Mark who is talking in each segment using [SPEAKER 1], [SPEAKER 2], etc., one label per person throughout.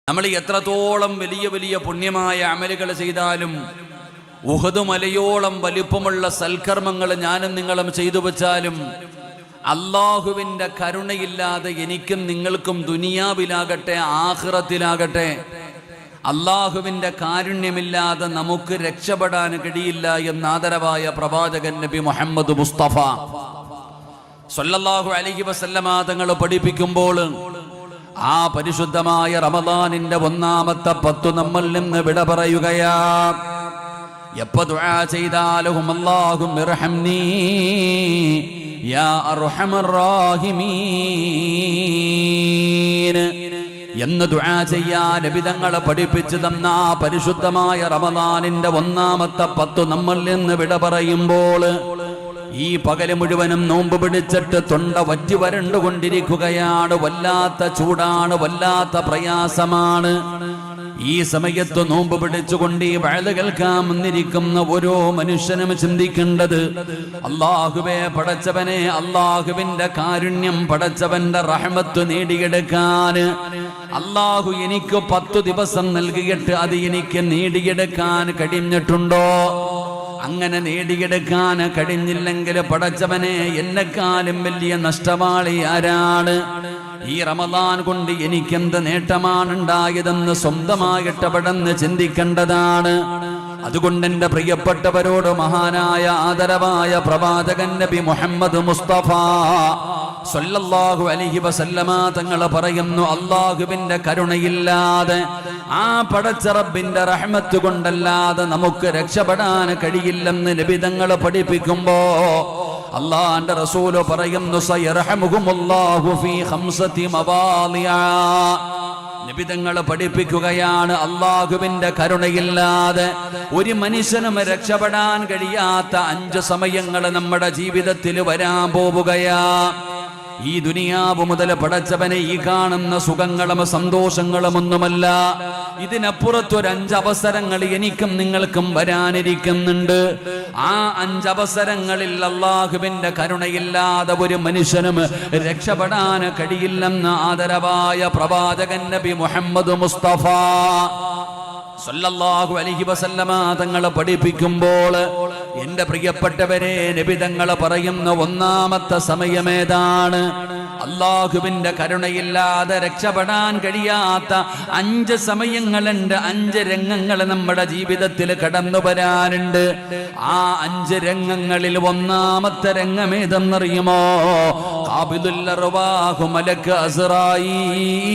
[SPEAKER 1] നമ്മൾ എത്രത്തോളം വലിയ വലിയ പുണ്യമായ അമലുകൾ ചെയ്താലും ഉഹദ് മലയോളം വലിപ്പമുള്ള സൽക്കർമ്മങ്ങൾ ഞാനും നിങ്ങളും ചെയ്തു വച്ചാലും അള്ളാഹുവിൻ്റെ കരുണയില്ലാതെ എനിക്കും നിങ്ങൾക്കും ദുനിയാവിലാകട്ടെ ആഖിറത്തിലാകട്ടെ അള്ളാഹുവിൻ്റെ കാരുണ്യമില്ലാതെ നമുക്ക് രക്ഷപ്പെടാൻ കഴിയില്ല എന്ന് ആദരവായ പ്രവാചകൻ നബി മുഹമ്മദ് മുസ്തഫ സല്ലല്ലാഹു അലൈഹി വസല്ലമ തങ്ങൾ പഠിപ്പിക്കുമ്പോൾ ആ പരിശുദ്ധമായ റമദാനിന്റെ ഒന്നാമത്തെ 10 നമ്മൾ നിന്ന് വിട പറയുകയാ. എപ്പോ ദുആ ചെയ്താലും അല്ലാഹും ഇർഹംനീ യാ അർഹമർ റഹീമീൻ എന്ന് ദുആ ചെയ്യാൻ നബി തങ്ങൾ പഠിപ്പിച്ചു തന്ന ആ പരിശുദ്ധമായ റമദാനിന്റെ ഒന്നാമത്തെ 10 നമ്മൾ നിന്ന് വിട പറയുമ്പോൾ ഈ പകല് മുഴുവനും നോമ്പ് പിടിച്ചിട്ട് തൊണ്ട വറ്റി വരണ്ടുകൊണ്ടിരിക്കുകയാണ്. വല്ലാത്ത ചൂടാണ്, വല്ലാത്ത പ്രയാസമാണ്. ഈ സമയത്ത് നോമ്പ് പിടിച്ചുകൊണ്ട് ഈ വഅദ് കേൾക്കാൻ വന്നിരിക്കുന്ന ഓരോ മനുഷ്യനും ചിന്തിക്കേണ്ടത്, അല്ലാഹുവേ പടച്ചവനെ, അല്ലാഹുവിന്റെ കാരുണ്യം, പടച്ചവന്റെ റഹ്മത്ത് നേടിയെടുക്കാൻ അല്ലാഹു എനിക്ക് 10 ദിവസം നൽകിയിട്ട് അത് എനിക്ക് നേടിയെടുക്കാൻ കഴിഞ്ഞിട്ടുണ്ടോ? അങ്ങനെ നേടിയെടുക്കാൻ കഴിഞ്ഞില്ലെങ്കിൽ പടച്ചവനെ, എന്നെക്കാളും വലിയ നഷ്ടവാളി ആരാണ്? ഈ റമദാൻ കൊണ്ട് എനിക്കെന്ത് നേട്ടമാണ് ഉണ്ടായതെന്ന് സ്വന്തമായിട്ട് പെട്ടെന്ന് ചിന്തിക്കേണ്ടതാണ്. അതുകൊണ്ട് എൻ്റെ പ്രിയപ്പെട്ടവരോട് മഹാനായ ആദരവായ പ്രവാചകൻ നബി മുഹമ്മദ് മുസ്തഫ സല്ലല്ലാഹു അലൈഹി വസല്ലമ തങ്ങൾ പറയുന്നു, അല്ലാഹുവിന്റെ കരുണയില്ലാതെ, ആ പടച്ച റബ്ബിന്റെ റഹ്മത്ത് കൊണ്ടല്ലാതെ നമുക്ക് രക്ഷപ്പെടാൻ കഴിയില്ലെന്ന് നബി തങ്ങൾ പഠിപ്പിക്കുമ്പോ അല്ലാഹുവിന്റെ റസൂല് പറയുന്നു, സയർഹമുഹുമുല്ലാഹു ഫീ ഖംസതി മവാളിഅ. നബി തങ്ങൾ പഠിപ്പിക്കുകയാണ്, അല്ലാഹുവിന്റെ കരുണയില്ലാതെ ഒരു മനുഷ്യനും രക്ഷപ്പെടാൻ കഴിയാത്ത 5 സമയങ്ങൾ നമ്മുടെ ജീവിതത്തിൽ വരാൻ പോവുകയാ. ഈ ദുനിയാവ് മുതൽ പടച്ചവനെ ഈ കാണുന്ന സുഖങ്ങളും സന്തോഷങ്ങളും ഒന്നുമല്ല, ഇതിനപ്പുറത്തൊരു 5 അവസരങ്ങൾ എനിക്കും നിങ്ങൾക്കും വരാനിരിക്കുന്നുണ്ട്. ആ 5 അവസരങ്ങളിൽ അല്ലാഹുവിന്റെ കരുണയില്ലാതെ ഒരു മനുഷ്യനും രക്ഷപ്പെടാൻ കഴിയില്ലെന്ന് ആദരവായ പ്രവാചകൻ നബി മുഹമ്മദ് മുസ്തഫ സല്ലല്ലാഹു അലൈഹി വസല്ലമ തങ്ങൾ പഠിപ്പിക്കുമ്പോൾ എൻ്റെ പ്രിയപ്പെട്ടവരെ, നബി തങ്ങൾ പറയുന്ന ഒന്നാമത്തെ സമയമേതാണ്? അല്ലാഹുവിന്റെ കരുണയില്ലാതെ രക്ഷപ്പെടാൻ കഴിയാത്ത 5 സമയങ്ങളുണ്ട്, 5 രംഗങ്ങൾ നമ്മുടെ ജീവിതത്തിൽ കടന്നു വരാനുണ്ട്. ആ 5 രംഗങ്ങളിൽ ഒന്നാമത്തെ രംഗം ഏതെന്നറിയുമോ? ഖാബിദുൽ അർവാഹു മലക്ക് അസ്റായീൽ.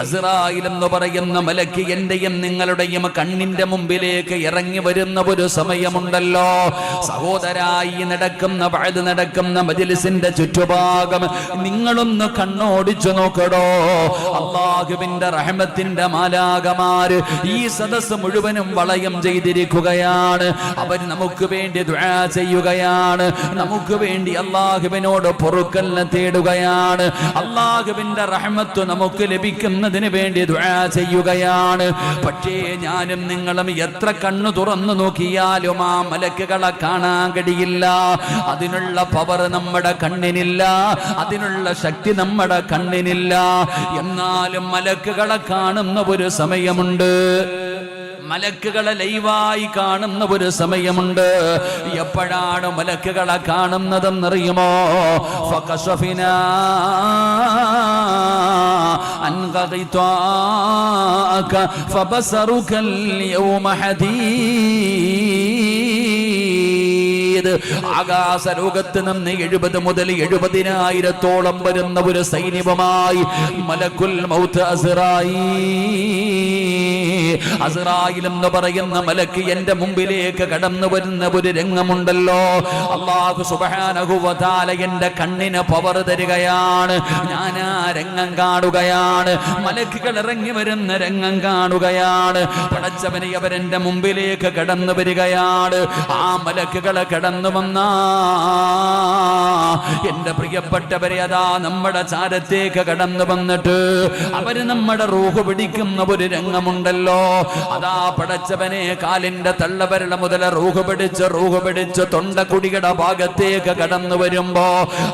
[SPEAKER 1] അസ്റായീൽ എന്ന് പറയുന്ന മലക്ക് എന്റെയും നിങ്ങളുടെയും കണ്ണിന്റെ മുമ്പിലേക്ക് ഇറങ്ങി വരുന്ന ഒരു സമയമുണ്ടല്ലോ സഹോദരായി. നടക്കുന്ന വഅദ് നടക്കുന്ന മജ്ലിസിന്റെ ചുറ്റുഭാഗം നിങ്ങളൊന്ന് കണ്ണോടിച്ചു നോക്കടോ. അല്ലാഹുവിന്റെ റഹ്മത്തിന്റെ മാലാഖമാര് ഈ സദസ്സ് മുഴുവനും വളയം ചെയ്തിരിക്കുകയാണ്. അവർ നമുക്ക് വേണ്ടി ദുആ ചെയ്യുകയാണ്, നമുക്ക് വേണ്ടി അല്ലാഹുവിനോട് പൊറുക്കൽ തേടുകയാണ്, അല്ലാഹുവിന്റെ റഹ്മത്ത് നമുക്ക് ലഭിക്കുന്നതിന് വേണ്ടി ദുആ ചെയ്യുകയാണ്. പക്ഷേ ഞാനും നിങ്ങളും എത്ര കണ്ണു തുറന്നു നോക്കിയാലും ആ മലക്കുകളെ കാണാൻ കഴിയില്ല. അതിനുള്ള പവർ നമ്മുടെ കണ്ണിനില്ല, അതിനുള്ള ശക്തി നമ്മുടെ കണ്ണിനില്ല. എന്നാലും മലക്കുകളെ കാണുന്ന ഒരു സമയമുണ്ട്, മലക്കുകളെ ലൈവായി കാണുന്ന ഒരു സമയമുണ്ട്. എപ്പോഴാണ് മലക്കുകളെ കാണുന്നതെന്നറിയുമോ? ഫകശഫിനാ അൻ ഗദിതാക ഫബസറുകൽ യൗമ ഹദീദ്. ആകാശലോകത്ത് നിന്ന് 70 മുതൽ 70,000-ഓളം വരുന്ന ഒരു സൈന്യവുമായി മലക്കുൽ മൗത്ത് അസ്റായീൽ എന്ന് പറയുന്ന മലക്ക് എന്റെ മുമ്പിലേക്ക് കടന്നു വരുന്ന ഒരു രംഗമുണ്ടല്ലോ. അല്ലാഹു സുബ്ഹാനഹു വ തആല എന്റെ കണ്ണിന് പവർ തരികയാണ്. ഞാൻ ആ രംഗം കാണുകയാണ്, മലക്കുകൾ ഇറങ്ങി വരുന്ന രംഗം കാണുകയാണ്. പടച്ചവനെ, അവരെന്റെ മുമ്പിലേക്ക് കടന്നു വരികയാണ്. ആ മലക്കുകളെ കടന്നു വന്ന എന്റെ പ്രിയപ്പെട്ടവരെ അതാ നമ്മുടെ ചാരത്തേക്ക് കടന്നു വന്നിട്ട് അവര് നമ്മുടെ റൂഹ് പിടിക്കുന്ന ഒരു രംഗമുണ്ടല്ലോ. അതാ പടച്ചവനെ കാലിന്റെ തള്ളവരള മുതൽ റൂഹ് പിടിച്ച് തൊണ്ടക്കുടിയുടെ ഭാഗത്തേക്ക് കടന്നു വരുമ്പോ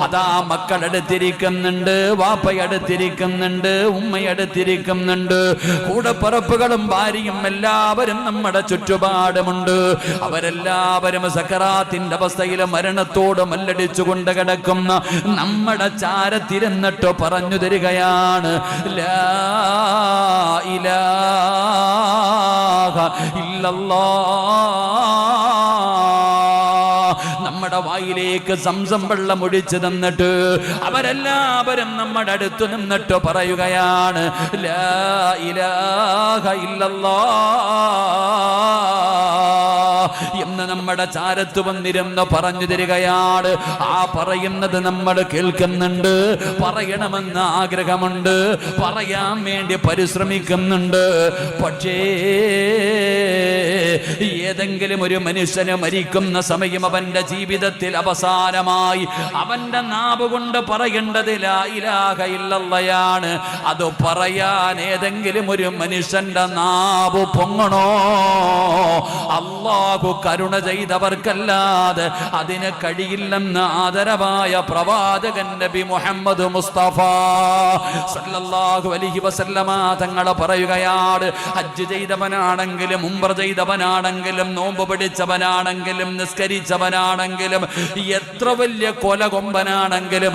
[SPEAKER 1] അതാ മക്കളടുത്തിരിക്കുന്നുണ്ട്, വാപ്പയടുത്തിരിക്കുന്നുണ്ട്, ഉമ്മയടുത്തിരിക്കുന്നുണ്ട്, കൂടപ്പിറപ്പുകളും ഭാര്യയും എല്ലാവരും നമ്മുടെ ചുറ്റുപാടുമുണ്ട്. അവരെല്ലാവരും സക്കറാത്തിന്റെ അവസ്ഥയിൽ മരണത്തോട് മല്ലടിച്ചുകൊണ്ട് കിടക്കുന്ന നമ്മുടെ ചാരത്തിരുന്നിട്ട് പറഞ്ഞു തരികയാണ്, ലാ ഇലാഹ ഇല്ലല്ലാഹ്. നമ്മുടെ വായിലേക്ക് സംസം വെള്ളം ഒഴിച്ചു തന്നിട്ട് അവരെല്ലാവരും നമ്മുടെ അടുത്ത് നിന്നിട്ട് പറയുകയാണ്, ലാ ഇലാഹ ഇല്ലല്ലാഹ് എന്ന് നമ്മുടെ ചാരത്ത് വന്നിരുന്ന് പറഞ്ഞു തരികയാണ്. ആ പറയുന്നത് നമ്മൾ കേൾക്കുന്നുണ്ട്, പറയണമെന്ന് ആഗ്രഹമുണ്ട്, പറയാൻ വേണ്ടി പരിശ്രമിക്കുന്നുണ്ട്. പക്ഷേ ഏതെങ്കിലും ഒരു മനുഷ്യന് മരിക്കുന്ന സമയം അവന്റെ ജീവിതത്തിൽ അവസാനമായി അവന്റെ നാവ് കൊണ്ട് പറയേണ്ടത് ലാ ഇലാഹ ഇല്ലല്ലാഹയാണ്. അത് പറയാൻ ഏതെങ്കിലും ഒരു മനുഷ്യന്റെ നാവ് പൊങ്ങണോ? അല്ലാഹു കരുണ ചെയ്തവർക്കല്ലാതെ അതിന് കഴിയില്ലെന്ന് ആദരവായ പ്രവാചകൻ നബി മുഹമ്മദ് മുസ്തഫ സല്ലല്ലാഹു അലൈഹി വസല്ലമ തങ്ങൾ പറയുകയാണ്, ഹജ്ജ് ചെയ്തവനാണെങ്കിലും ഉംറ ചെയ്തവനാണെങ്കിലും നോമ്പ് പിടിച്ചവനാണെങ്കിലും നിസ്കരിച്ചവനാണെങ്കിലും എത്ര വലിയ കൊലകൊമ്പനാണെങ്കിലും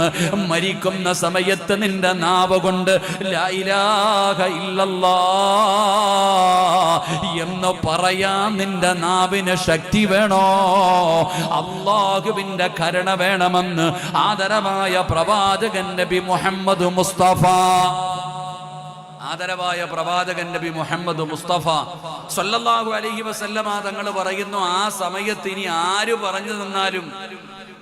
[SPEAKER 1] മരിക്കുന്ന സമയത്ത് നിന്റെ നാവ് കൊണ്ട് ലാ ഇലാഹ ഇല്ലല്ലാഹ് എന്ന് പറയാൻ നിന്റെ നാവിന് ശക്തി വേണോ? അല്ലാഹുവിന്റെ കരുണ വേണമെന്ന് ആദരവായ പ്രവാചകൻ നബി മുഹമ്മദ് മുസ്തഫ ആദരവായ പ്രവാചകൻ നബി മുഹമ്മദ് മുസ്തഫ സല്ലല്ലാഹു അലൈഹി വസല്ലമ തങ്ങൾ പറയുന്നു, ആ സമയത്ത് ഇനി ആര് പറഞ്ഞു തന്നാലും,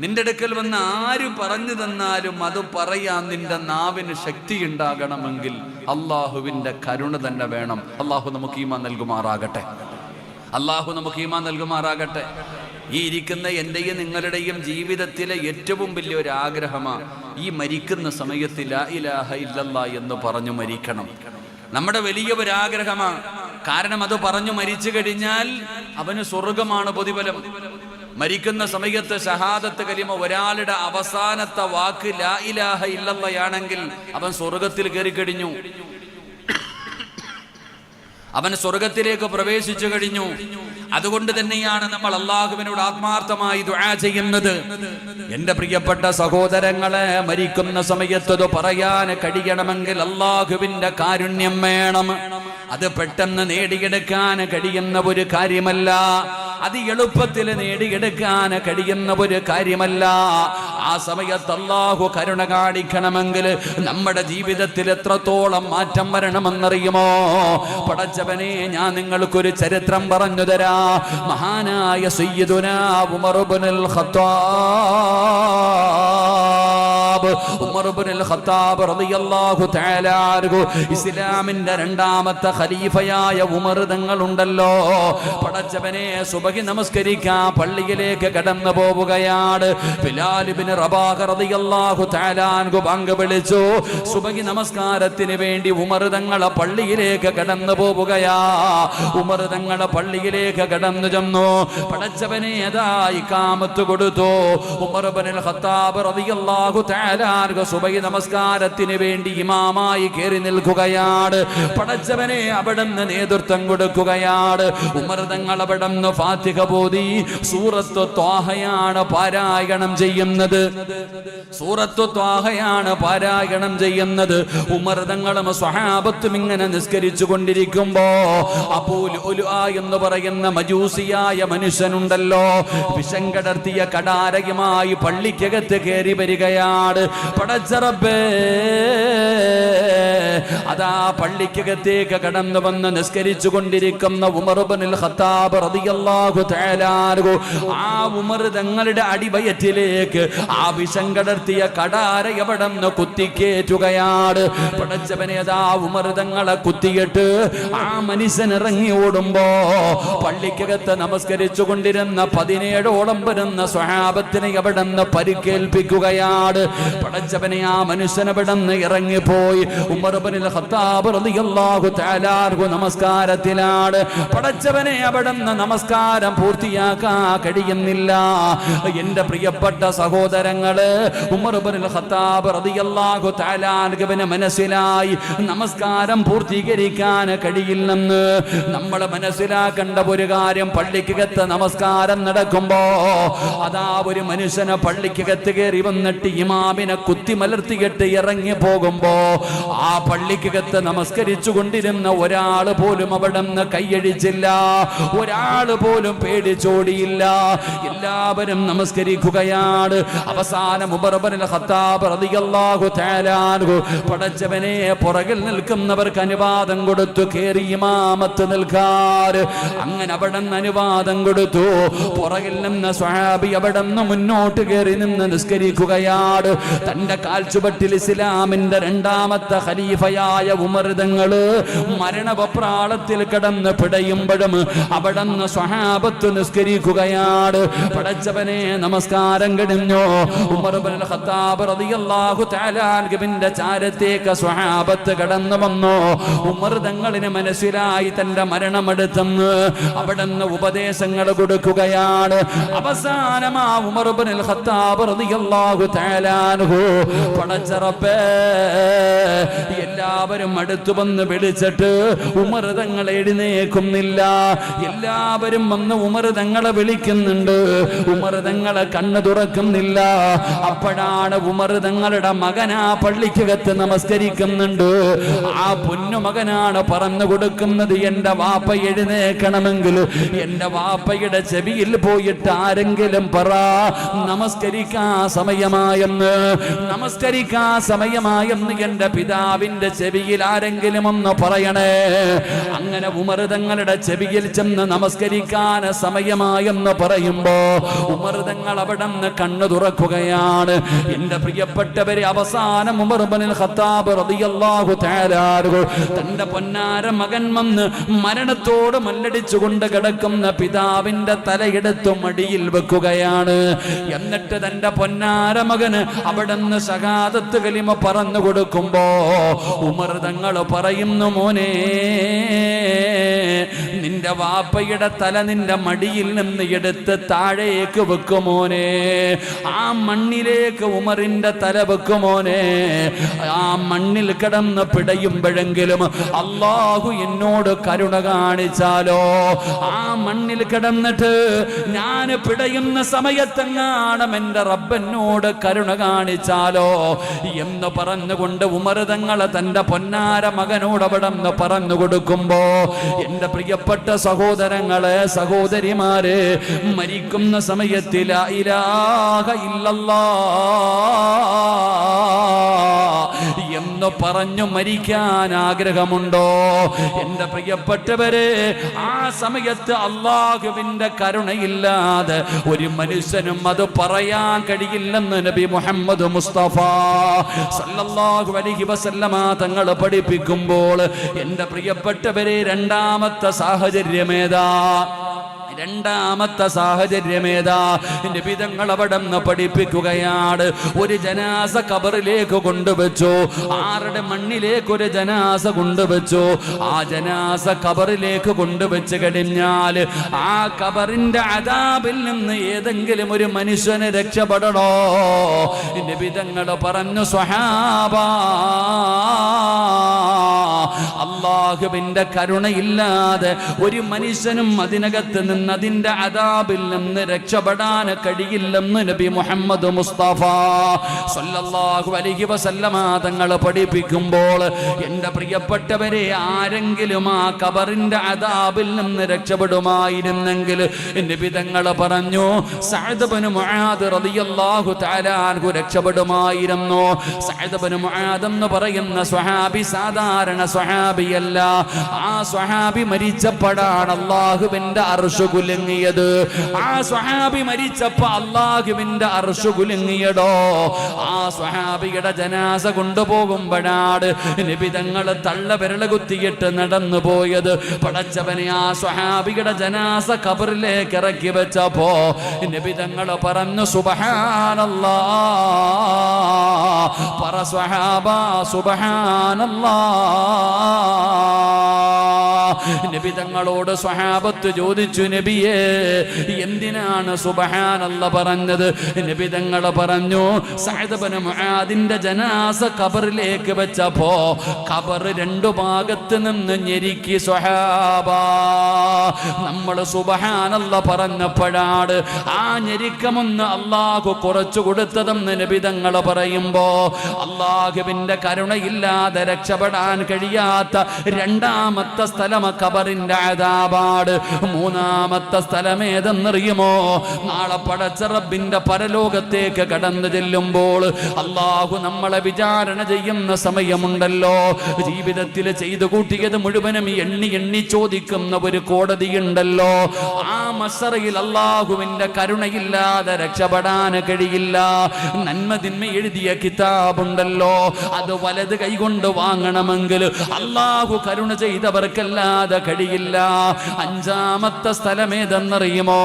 [SPEAKER 1] നിന്റെ അടുക്കൽ വന്ന് ആര് പറഞ്ഞു തന്നാലും അത് പറയാൻ നിന്റെ നാവിന് ശക്തി ഉണ്ടാകണമെങ്കിൽ അള്ളാഹുവിന്റെ കരുണ തന്നെ വേണം. അള്ളാഹു നമുക്ക് ഈമാൻ നൽകുമാറാകട്ടെ. അള്ളാഹു നമുക്ക് ഈമാൻ നൽകുമാറാകട്ടെ. ഈ ഇരിക്കുന്ന എന്റെയും നിങ്ങളുടെയും ജീവിതത്തിലെ ഏറ്റവും വലിയൊരു ആഗ്രഹമാണ് ഈ മരിക്കുന്ന സമയത്ത് ലാ ഇലാഹ ഇല്ലല്ലാഹ് എന്ന് പറഞ്ഞു മരിക്കണം. നമ്മുടെ വലിയ ഒരു ആഗ്രഹമാണ്. കാരണം അത് പറഞ്ഞു മരിച്ചു കഴിഞ്ഞാൽ അവന് സ്വർഗമാണ് പ്രതിഫലം. മരിക്കുന്ന സമയത്ത് ഷഹാദത്ത് കലിമ ഒരാളുടെ അവസാനത്തെ വാക്ക് ലാ ഇലാഹ ഇല്ലല്ലാഹ് ആണെങ്കിൽ അവൻ സ്വർഗത്തിൽ കയറി കഴിഞ്ഞു, അവൻ സ്വർഗത്തിലേക്ക് പ്രവേശിച്ചു കഴിഞ്ഞു. അതുകൊണ്ട് തന്നെയാണ് നമ്മൾ അള്ളാഹുവിനോട് ആത്മാർത്ഥമായി ദുആ ചെയ്യുന്നത്. എന്റെ പ്രിയപ്പെട്ട സഹോദരങ്ങളെ, മരിക്കുന്ന സമയത്ത് അത് പറയാൻ കഴിയണമെങ്കിൽ അള്ളാഹുവിന്റെ കാരുണ്യം വേണം. അത് പെട്ടെന്ന് നേടിയെടുക്കാൻ കഴിയുന്ന ഒരു കാര്യമല്ല, അത് എളുപ്പത്തിൽ നേടിയെടുക്കാൻ കഴിയുന്ന ഒരു കാര്യമല്ല. ആ സമയത്ത് അള്ളാഹു കരുണ കാണിക്കണമെങ്കിൽ നമ്മുടെ ജീവിതത്തിൽ എത്രത്തോളം മാറ്റം വരണമെന്നറിയുമോ? പടച്ചവനെ, ഞാൻ നിങ്ങൾക്കൊരു ചരിത്രം പറഞ്ഞു തരാം. മഹാനായ സയ്യിദുനാ ഉമർ ഇബ്നുൽ ഖത്താബ്, ഉമർ ഇബ്നുൽ ഖത്താബ് റളിയല്ലാഹു തആല അൻഹു, ഇസ്ലാമിന്റെ രണ്ടാമത്തെ ഖലീഫയായ ഉമർ തങ്ങളുണ്ടല്ലോ, പടച്ചവനെ സുബഹി നമസ്കരിക്കാൻ പള്ളിയിലേക്ക് കടന്നു പോവുകയാണ്. ബിലാൽ ഇബ്നു റബാഹ റളിയല്ലാഹു തആല അൻഹു ബാങ്ക് വിളിച്ചു. സുബഹി നമസ്കാരത്തിന് വേണ്ടി ഉമർ തങ്ങളെ പള്ളിയിലേക്ക് കടന്നു പോവുകയാ. ഉമർ തങ്ങളെ പള്ളിയിലേക്ക് കടന്നു ചെന്നു. പടച്ചവനെ അതാ ഇഖാമത്ത് കൊടുത്തു. ഉമർ ഇബ്നുൽ ഖത്താബ് റളിയല്ലാഹു തആല അൻഹു സുബഹി നമസ്കാരത്തിന് വേണ്ടി ഇമാമായി കയറി നിൽക്കുകയാണ്. പടച്ചവനെ അവിടുന്ന് നേതൃത്വം കൊടുക്കുകയാണ്. ഉമർ തങ്ങൾ അവിടുന്ന് ഫാത്തിഹ ഓതി സൂറത്ത് ത്വാഹയാണ് പാരായണം ചെയ്യുന്നത്. സൂറത്ത് ത്വാഹയാണ് പാരായണം ചെയ്യുന്നത്. ഉമർ തങ്ങളും സ്വഹാബത്തും ഇങ്ങനെ നിസ്കരിച്ചു കൊണ്ടിരിക്കുമ്പോ അബൂ ലുഅ്ലുഅ എന്ന് പറയുന്ന മജൂസിയായ മനുഷ്യനുണ്ടല്ലോ, വിഷം കടർത്തിയ കടാരയുമായി പള്ളിക്കകത്ത് കയറി വരികയാണ്. പടച്ച റബ്ബേ, അതാ പള്ളിക്കകത്തേക്ക് കടന്നു വന്ന് നിസ്കരിച്ചു കൊണ്ടിരിക്കുന്ന ഉമർ ഇബ്നുൽ ഖത്താബ് റളിയല്ലാഹു തആല അൻഹു ആ ഉമർ തങ്ങളുടെ അടിവയറ്റിലേക്ക് ആ വിഷം കടർത്തിയ കടാര എവിടെന്ന് കുത്തിക്കേറ്റുകയാണ്. പടച്ചവനെ അതാ ഉമർ തങ്ങളെ കുത്തിയിട്ട് ആ മനുഷ്യൻ ഇറങ്ങി ഓടുമ്പോ പള്ളിക്കകത്ത് നമസ്കരിച്ചു കൊണ്ടിരുന്ന 17ഓളം വരുന്ന സ്വഹാബത്തിനെ എവിടെന്ന് പരിക്കേൽപ്പിക്കുകയാണ്. പടച്ചവനെ ആ മനുഷ്യൻ എവിടെന്ന് ഇറങ്ങിപ്പോയി. ഉമർ ഇബ്നുൽ ഖത്താബ് റളിയല്ലാഹു തആല അൻഹു നമസ്കാരത്തിലാണ്. പടച്ചവനെ അവിടെന്ന് നമസ്കാരം പൂർത്തിയാക്കാൻ കഴിയുന്നില്ല. എന്റെ പ്രിയപ്പെട്ട സഹോദരങ്ങള്, ഉമർ ഇബ്നുൽ ഖത്താബ് റളിയല്ലാഹു തആല അൻഹുവിന് മനസ്സിലായി നമസ്കാരം പൂർത്തീകരിക്കാൻ കഴിയില്ലെന്ന്. നമ്മൾ മനസ്സിലാക്കേണ്ട ഒരു കാര്യം, പള്ളിക്കകത്ത് നമസ്കാരം നടക്കുമ്പോ അതാ ഒരു മനുഷ്യനെ പള്ളിക്കകത്ത് കയറി വന്നിട്ട് ഇമാമിനെ കുത്തിമലർത്തിയിട്ട് ഇറങ്ങി പോകുമ്പോ ആ പള്ളിക്കകത്ത് നമസ്കരിച്ചു കൊണ്ടിരുന്ന ഒരാൾ പോലും അവിടെ നിന്ന് കൈയടിച്ചില്ല, ഒരാൾ പോലും പേടിച്ചോടിയില്ല. എല്ലാവരും നമസ്കരിക്കുകയാണ്. അവസാനം ഉമർ ഇബ്നുൽ ഖത്താബ് റളിയല്ലാഹു തആല അൻഹു പടച്ചവനെ പുറകിൽ നിൽക്കുന്നവർക്ക് അനുവാദം കൊടുത്തു കേറി ഇമാമത്ത് നിൽക്കാൻ. അങ്ങനെ അവിടെ നിന്ന് അനുവാദം കൊടുത്തു. പുറകിൽ നിന്ന് സ്വഹാബി അവിടെ നിന്ന് മുന്നോട്ട് കയറി നിന്ന് നിസ്കരിക്കുകയാണ്. തന്റെ കാൽച്ചുവട്ടിൽ ഇസ്ലാമിന്റെ രണ്ടാമത്തെ ഖലീഫയായ ഉമർ തങ്ങള് മരണവപ്രാളത്തിൽ കിടന്ന് പിടയുമ്പോഴും അവിടെ നിന്ന് സ്വഹാബത്ത് നിസ്കരിക്കുകയാണ്. പടച്ചവനെ നമസ്കാരം കഴിഞ്ഞു. ഉമർ ഇബ്നുൽ ഖത്താബ് റളിയല്ലാഹു തആല അൻഹുവിന്റെ ചാരത്തേക്ക് സ്വഹാബത്ത് കടന്നു വന്നു. ഉമർ തങ്ങളിന് മനസ്സിലായി തന്റെ മരണമെടുത്തെന്ന്. അവിടെ നിന്ന് ഉപദേശങ്ങൾ കൊടുക്കുകയാണ്. അവസാനം ആ ഉമർ ഇബ്നുൽ ഖത്താബ് റളിയല്ലാഹു തആല അൻഹു പടച്ച റബ്ബേ, എല്ലാവരും അടുത്തു വന്ന് വിളിച്ചിട്ട് ഉമർ തങ്ങൾ എഴുന്നേൽക്കുന്നില്ല. എല്ലാവരും വന്ന് ഉമർ തങ്ങളെ വിളിക്കുന്നുണ്ട്. ഉമർ തങ്ങളെ കണ്ണു തുറക്കുന്നില്ല. അപ്പോഴാണ് ഉമർ തങ്ങളുടെ മകനാ പള്ളിക്കകത്ത് നമസ്കരിക്കുന്നുണ്ട്. ആ പൊന്നുമകനാണ് പറഞ്ഞു കൊടുക്കുന്നത്, എന്റെ വാപ്പ എഴുന്നേൽക്കണമെങ്കിൽ എന്റെ വാപ്പയുടെ ചെവിയിൽ പോയിട്ട് ആരെങ്കിലും പറ നമസ്കരിക്കാൻ സമയമായെന്ന്, നമസ്കരിക്കാൻ സമയമായെന്ന് എന്റെ പിതാവിന്റെ ചെവിയിൽ ആരെങ്കിലും ഒന്ന് പറയണേ. അങ്ങനെ ഉമർ തങ്ങളുടെ ചെവിയിൽ ചെന്ന് നമസ്കരിക്കാൻ സമയമായെന്ന് പറയുമ്പോ ഉമർ തങ്ങൾ അവിടെ നിന്ന് കണ്ണു തുറക്കുകയാണ്. എന്റെ പ്രിയപ്പെട്ടവരെ, അവസാനം ഉമർ ഇബ്നുൽ ഖത്താബ് റളിയല്ലാഹു തആല അൻഹു തന്റെ പൊന്നാര മകൻ വന്ന് മരണത്തോട് മല്ലടിച്ചുകൊണ്ട് കിടക്കുന്ന പിതാവിന്റെ തലയെടുത്ത് മടിയിൽ വെക്കുകയാണ്. എന്നിട്ട് തന്റെ പൊന്നാര മകന് അവിടെ നിന്ന് ശഹാദത്ത് കലിമ പറഞ്ഞു കൊടുക്കുമ്പോ ഉമർ തങ്ങൾ പറയുന്നു, മോനെ, നിന്റെ വാപ്പയുടെ തല നിന്റെ മടിയിൽ നിന്ന് എടുത്ത് താഴേക്ക് വെക്കുമോനെ. ആ മണ്ണിലേക്ക് ഉമറിന്റെ തല വെക്കുമോനെ. ആ മണ്ണിൽ കിടന്ന് പിടയുമ്പോഴെങ്കിലും അല്ലാഹു എന്നോട് കരുണ കാണിച്ചാലോ. ആ മണ്ണിൽ കിടന്നിട്ട് ഞാൻ പിടയുന്ന സമയത്തെങ്ങാണം എന്റെ റബ്ബനോട് കരുണ കാണിച്ചാലോ എന്ന് പറഞ്ഞുകൊണ്ട് ഉമർ തങ്ങളെ തന്റെ പൊന്നാര മകനോട് അവിടെ നിന്ന് പറഞ്ഞു കൊടുക്കുമ്പോ എന്റെ പ്രിയപ്പെട്ട സഹോദരങ്ങളെ, സഹോദരിമാരെ, മരിക്കുന്ന സമയത്ത് ലാ ഇലാഹ ഇല്ലല്ലാഹ് എന്ന് പറഞ്ഞു മരിക്കാൻ ആഗ്രഹമുണ്ടോ? എന്റെ പ്രിയപ്പെട്ടവരെ, ആ സമയത്ത് അല്ലാഹുവിന്റെ കരുണയില്ലാതെ ഒരു മനുഷ്യനും അത് പറയാൻ കഴിയില്ലെന്ന് നബി മുഹമ്മദ് മുസ്തഫ സല്ലല്ലാഹു അലൈഹി വസല്ലമ തങ്ങൾ പഠിപ്പിക്കുമ്പോൾ എന്റെ പ്രിയപ്പെട്ടവരെ, രണ്ടാമത്തെ സാഹചര്യമേതാ? രണ്ടാമത്തെ സാഹചര്യമേതാ? നബി തങ്ങൾ അവിടെ നിന്ന് പഠിപ്പിക്കുകയാണ്. ഒരു ജനാസ ഖബറിലേക്ക് കൊണ്ടുവച്ചു. ആരുടെ മണ്ണിലേക്ക് ഒരു ജനാസ കൊണ്ടുവച്ചു. ആ ജനാസ ഖബറിലേക്ക് കൊണ്ടുവച്ച് കഴിഞ്ഞാൽ ആ ഖബറിന്റെ അദാബിൽ നിന്ന് ഏതെങ്കിലും ഒരു മനുഷ്യന് രക്ഷപ്പെടണോ? നബി തങ്ങൾ പറഞ്ഞു, സ്വഹാബ, അള്ളാഹുവിന്റെ കരുണയില്ലാതെ ഒരു മനുഷ്യനും അതിനകത്ത് നിന്ന് അതിന്റെ അദാബിൽ നിന്ന് രക്ഷപ്പെടാൻ കഴിയില്ലെന്ന് നബി മുഹമ്മദ് മുസ്തഫ സല്ലല്ലാഹു അലൈഹി വസല്ലമ തങ്ങൾ പഠിപ്പിക്കുമ്പോൾ, എൻ്റെ പ്രിയപ്പെട്ടവരെ, ആരെങ്കിലും ആ ഖബറിന്റെ അദാബിൽ നിന്ന് രക്ഷപ്പെടുമായിരുന്നെങ്കിൽ നബി തങ്ങൾ പറഞ്ഞു സഅദ് ഇബ്നു മുആദ് റളിയല്ലാഹു തആല അൻഹു രക്ഷപ്പെടുമായിരുന്നു. സഅദ് ഇബ്നു മുആദ് എന്ന് പറയുന്ന സ്വഹാബി സാധാരണ സ്വഹാബിയല്ല. ആ സ്വഹാബി മരിച്ചപ്പോഴാണ് അല്ലാഹുവിന്റെ അർശ് കുലുങ്ങിയത്. ആ സ്വഹാബി മരിച്ചപ്പോൾ അല്ലാഹുവിന്റെ അർശ് കുലുങ്ങിയടോ. ആ സ്വഹാബിയുടെ ജനാസ കൊണ്ടുപോകുമ്പോഴാണ് നബി തങ്ങൾ തള്ളവിരല് കുത്തിയിട്ട് നടന്നു പോയത്. പടച്ചവനെ, ആ സ്വഹാബിയുടെ ജനാസ ഖബറിലേക്ക് ഇറക്കി വെച്ചപ്പോ നബി തങ്ങൾ പറഞ്ഞു സുബ്ഹാനല്ലാഹ്, പറ സ്വഹാബ സുബ്ഹാനല്ലാഹ്. നബി തങ്ങളോട് സ്വഹാബത്ത് ചോദിച്ചു, നബിയേ എന്തിനാണ് സുബ്ഹാനല്ലാഹ് പറഞ്ഞത്? നബി തങ്ങൾ പറഞ്ഞു സഅദ് ഇബ്നു മുആദിന്റെ ജനാസ ഖബറിലേക്ക് വെച്ചപ്പോ ഖബർ രണ്ടു ഭാഗത്ത് നിന്ന് ഞെരുക്കി സ്വഹാബ. നമ്മൾ സുബ്ഹാനല്ലാഹ് പറഞ്ഞപ്പോഴാണ് ആ ഞെരുക്കമൊന്ന് അല്ലാഹു കുറച്ചു കൊടുത്തതെന്ന് നബി തങ്ങൾ പറയുമ്പോ, അല്ലാഹുവിന്റെ കരുണയില്ലാതെ രക്ഷപ്പെടാൻ കഴിയാത്ത രണ്ടാമത്തെ സ്ഥലം ഖബറിന്റെ അദാബാണ്. മൂന്നാമത്തെ സ്ഥലം ഏതെന്നറിയുമോ? നാളെ പടച്ച റബ്ബിന്റെ പരലോകത്തേക്ക് കടന്നു ചെല്ലുമ്പോൾ അല്ലാഹു നമ്മളെ വിചാരണ ചെയ്യുന്ന സമയമുണ്ടല്ലോ. ജീവിതത്തിൽ ചെയ്തു കൂട്ടിയത് മുഴുവനും എണ്ണി എണ്ണി ചോദിക്കുന്ന ഒരു കോടതിയുണ്ടല്ലോ. ആ മസ്സറയിൽ അല്ലാഹുവിന്റെ കരുണയില്ലാതെ രക്ഷപ്പെടാൻ കഴിയില്ല. നന്മതിന്മ എഴുതിയ കിതാബുണ്ടല്ലോ, അത് വലത് കൈകൊണ്ട് വാങ്ങണമെങ്കിൽ അല്ലാഹു കരുണ ചെയ്തവർക്കല്ലാതെ കഴിയില്ല. അഞ്ചാമത്തെ സ്ഥലം ഏതെന്നറിയുമോ?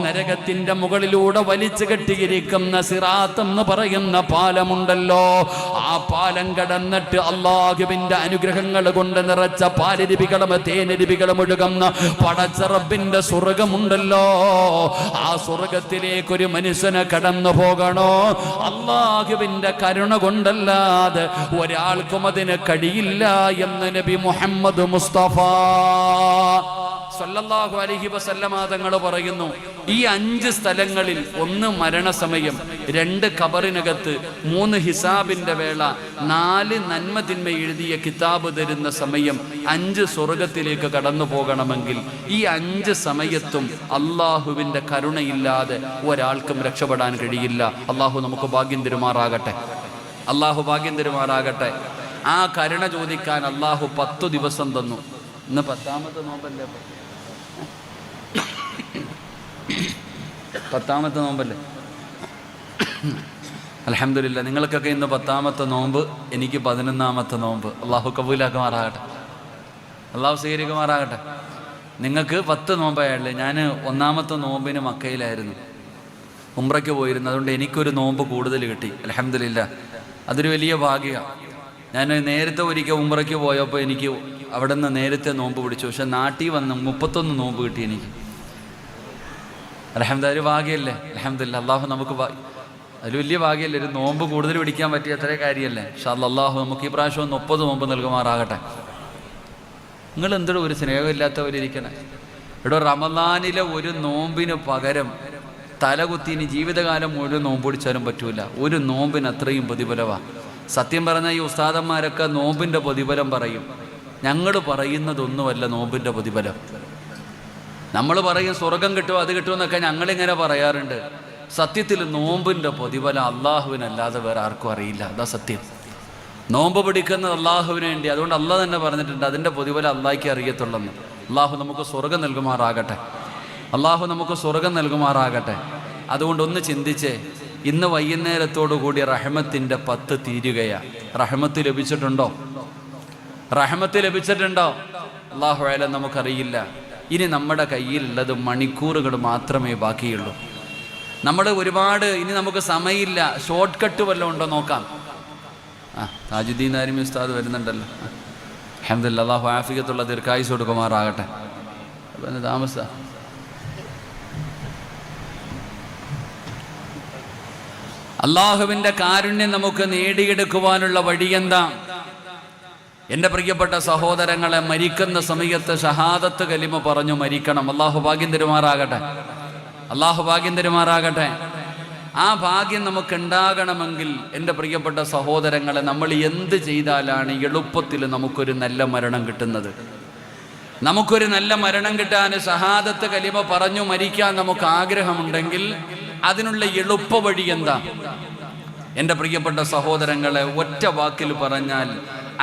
[SPEAKER 1] നരകത്തിന്റെ മുകളിലൂടെ വലിച്ചു കെട്ടിയിരിക്കുന്ന സിറാത്ത് എന്ന് പറയുന്ന പാലമുണ്ടല്ലോ. ആ പാലം കടന്നിട്ട് അല്ലാഹുവിന്റെ അനുഗ്രഹങ്ങൾ കൊണ്ട് നിറച്ച പാലരുവികളും തേനരുവികളും ഒഴുകുന്ന പടച്ച റബ്ബിന്റെ സ്വർഗമുണ്ടല്ലോ. ആ സ്വർഗത്തിലേക്ക് ഒരു മനുഷ്യനെ കടന്നു പോകണോ? അല്ലാഹുവിന്റെ കരുണ കൊണ്ടല്ലാതെ ഒരാൾക്കും അതിന് കഴിയില്ല എന്ന് നബി മുഹമ്മദ് മുസ്തഫ സല്ലല്ലാഹു അലൈഹി വസല്ലമ തങ്ങൾ പറയുന്നു. ഈ 5 സ്ഥലങ്ങളിൽ, 1 മരണസമയം, 2 ഖബറിനകത്ത്, 3 ഹിസാബിന്റെ വേള, 4 നന്മ തിന്മ എഴുതിയ കിതാബ് തരുന്ന സമയം, 5 സ്വർഗത്തിലേക്ക് കടന്നു പോകണമെങ്കിൽ ഈ 5 സമയത്തും അള്ളാഹുവിന്റെ കരുണയില്ലാതെ ഒരാൾക്കും രക്ഷപ്പെടാൻ കഴിയില്ല. അള്ളാഹു നമുക്ക് ഭാഗ്യം തരുമാറാകട്ടെ. അള്ളാഹു ഭാഗ്യം തരുമാറാകട്ടെ. ആ കരുണ ചോദിക്കാൻ അള്ളാഹു 10 ദിവസം തന്നു. ഇന്ന് 10ാമത്തെ നോമ്പല്ലേ? 10ാമത്തെ നോമ്പല്ലേ? അൽഹംദുലില്ലാ. നിങ്ങൾക്കൊക്കെ ഇന്ന് 10ാമത്തെ നോമ്പ്, എനിക്ക് 11ാമത്തെ നോമ്പ്. അള്ളാഹു കബൂലാക്കുമാറാകട്ടെ. അള്ളാഹു സ്വീകരിക്കുമാറാകട്ടെ. നിങ്ങൾക്ക് 10 നോമ്പായല്ലേ? ഞാൻ 1ാമത്തെ നോമ്പിന് മക്കയിലായിരുന്നു, ഉംറയ്ക്ക് പോയിരുന്നു. അതുകൊണ്ട് എനിക്കൊരു നോമ്പ് കൂടുതൽ കിട്ടി. അൽഹംദുലില്ലാ, അതൊരു വലിയ ഭാഗ്യമാണ്. ഞാൻ നേരത്തെ ഒരിക്കൽ ഉംറയ്ക്ക് പോയപ്പോൾ എനിക്ക് അവിടെ നിന്ന് നേരത്തെ നോമ്പ് പിടിച്ചു. പക്ഷെ നാട്ടിൽ വന്ന് 31 നോമ്പ് കിട്ടി എനിക്ക്. അൽഹംദുലില്ലാ, ഒരു ഭാഗ്യമല്ലേ? അൽഹംദുലില്ലാ, അള്ളാഹു നമുക്ക് അതിൽ വലിയ ഭാഗ്യമല്ലേ? ഒരു നോമ്പ് കൂടുതൽ പിടിക്കാൻ പറ്റിയ അത്രേ കാര്യമല്ലേ? ഇൻഷാ അല്ലാഹ് അള്ളാഹു നമുക്ക് ഈ പ്രാവശ്യം 30 നോമ്പ് നൽകുമാറാകട്ടെ. നിങ്ങൾ എന്തൊരു ഒരു സ്നേഹമില്ലാത്തവരിക്കണേ. ഇവിടെ റമദാനിലെ ഒരു നോമ്പിന് പകരം തലകുത്തി ഇനി ജീവിതകാലം മുഴുവൻ നോമ്പ് പിടിച്ചാലും പറ്റൂല. ഒരു നോമ്പിന് അത്രയും പ്രതിഫലമാണ്. സത്യം പറഞ്ഞാൽ ഈ ഉസ്താദന്മാരൊക്കെ നോമ്പിൻ്റെ പ്രതിഫലം പറയും. ഞങ്ങൾ പറയുന്നതൊന്നുമല്ല നോമ്പിൻ്റെ പ്രതിഫലം. നമ്മൾ പറയും സ്വർഗം കിട്ടുമോ അത് കിട്ടുമെന്നൊക്കെ ഞങ്ങളിങ്ങനെ പറയാറുണ്ട്. സത്യത്തിൽ നോമ്പിൻ്റെ പ്രതിഫലം അള്ളാഹുവിനല്ലാതെ വേറെ ആർക്കും അറിയില്ല. അതാ സത്യം. നോമ്പ് പിടിക്കുന്നത് അള്ളാഹുവിന് വേണ്ടി. അതുകൊണ്ട് അള്ളാഹ് തന്നെ പറഞ്ഞിട്ടുണ്ട് അതിൻ്റെ പ്രതിഫലം അള്ളാഹ്ക്ക് അറിയത്തുള്ളെന്ന്. അള്ളാഹു നമുക്ക് സ്വർഗം നൽകുമാറാകട്ടെ. അള്ളാഹു നമുക്ക് സ്വർഗം നൽകുമാറാകട്ടെ. അതുകൊണ്ട് ഒന്ന് ചിന്തിച്ചേ, ഇന്ന് വൈകുന്നേരത്തോടു കൂടി റഹ്മത്തിൻ്റെ 10 തീരുകയാണ്. റഹ്മത്ത് ലഭിച്ചിട്ടുണ്ടോ? റഹ്മത്ത് ലഭിച്ചിട്ടുണ്ടോ? അല്ലാഹു അഅലം, നമുക്കറിയില്ല. ഇനി നമ്മുടെ കയ്യിലുള്ളത് മണിക്കൂറുകൾ മാത്രമേ ബാക്കിയുള്ളൂ. നമ്മൾ ഒരുപാട് ഇനി നമുക്ക് സമയമില്ല. ഷോർട്ട് കട്ട് വല്ലതും ഉണ്ടോ നോക്കാം. താജുദ്ദീൻ ആരിമി ഉസ്താദ് വരുന്നുണ്ടല്ലോ. അൽഹംദുലില്ലാ, അല്ലാഹു ആഫിയത്തുള്ള ദീർഘായുസ് കൊടുക്കുമാറാകട്ടെ. അപ്പം താമസ അള്ളാഹുവിൻ്റെ കാരുണ്യം നമുക്ക് നേടിയെടുക്കുവാനുള്ള വഴിയെന്താ? എൻ്റെ പ്രിയപ്പെട്ട സഹോദരങ്ങളെ, മരിക്കുന്ന സമയത്ത് ഷഹാദത്ത് കലിമ പറഞ്ഞു മരിക്കണം. അള്ളാഹു ഭാഗ്യം തരുമാറാകട്ടെ, അള്ളാഹു ഭാഗ്യം തരുമാറാകട്ടെ. ആ ഭാഗ്യം നമുക്കുണ്ടാകണമെങ്കിൽ എൻ്റെ പ്രിയപ്പെട്ട സഹോദരങ്ങളെ, നമ്മൾ എന്ത് ചെയ്താലാണ് എളുപ്പത്തിൽ നമുക്കൊരു നല്ല മരണം കിട്ടുന്നത്? നമുക്കൊരു നല്ല മരണം കിട്ടാൻ ഷഹാദത്ത് കലിമ പറഞ്ഞു മരിക്കാൻ നമുക്ക് ആഗ്രഹമുണ്ടെങ്കിൽ അതിനുള്ള എളുപ്പ വഴി എന്താ? എൻ്റെ പ്രിയപ്പെട്ട സഹോദരങ്ങളെ, ഒറ്റ വാക്കിൽ പറഞ്ഞാൽ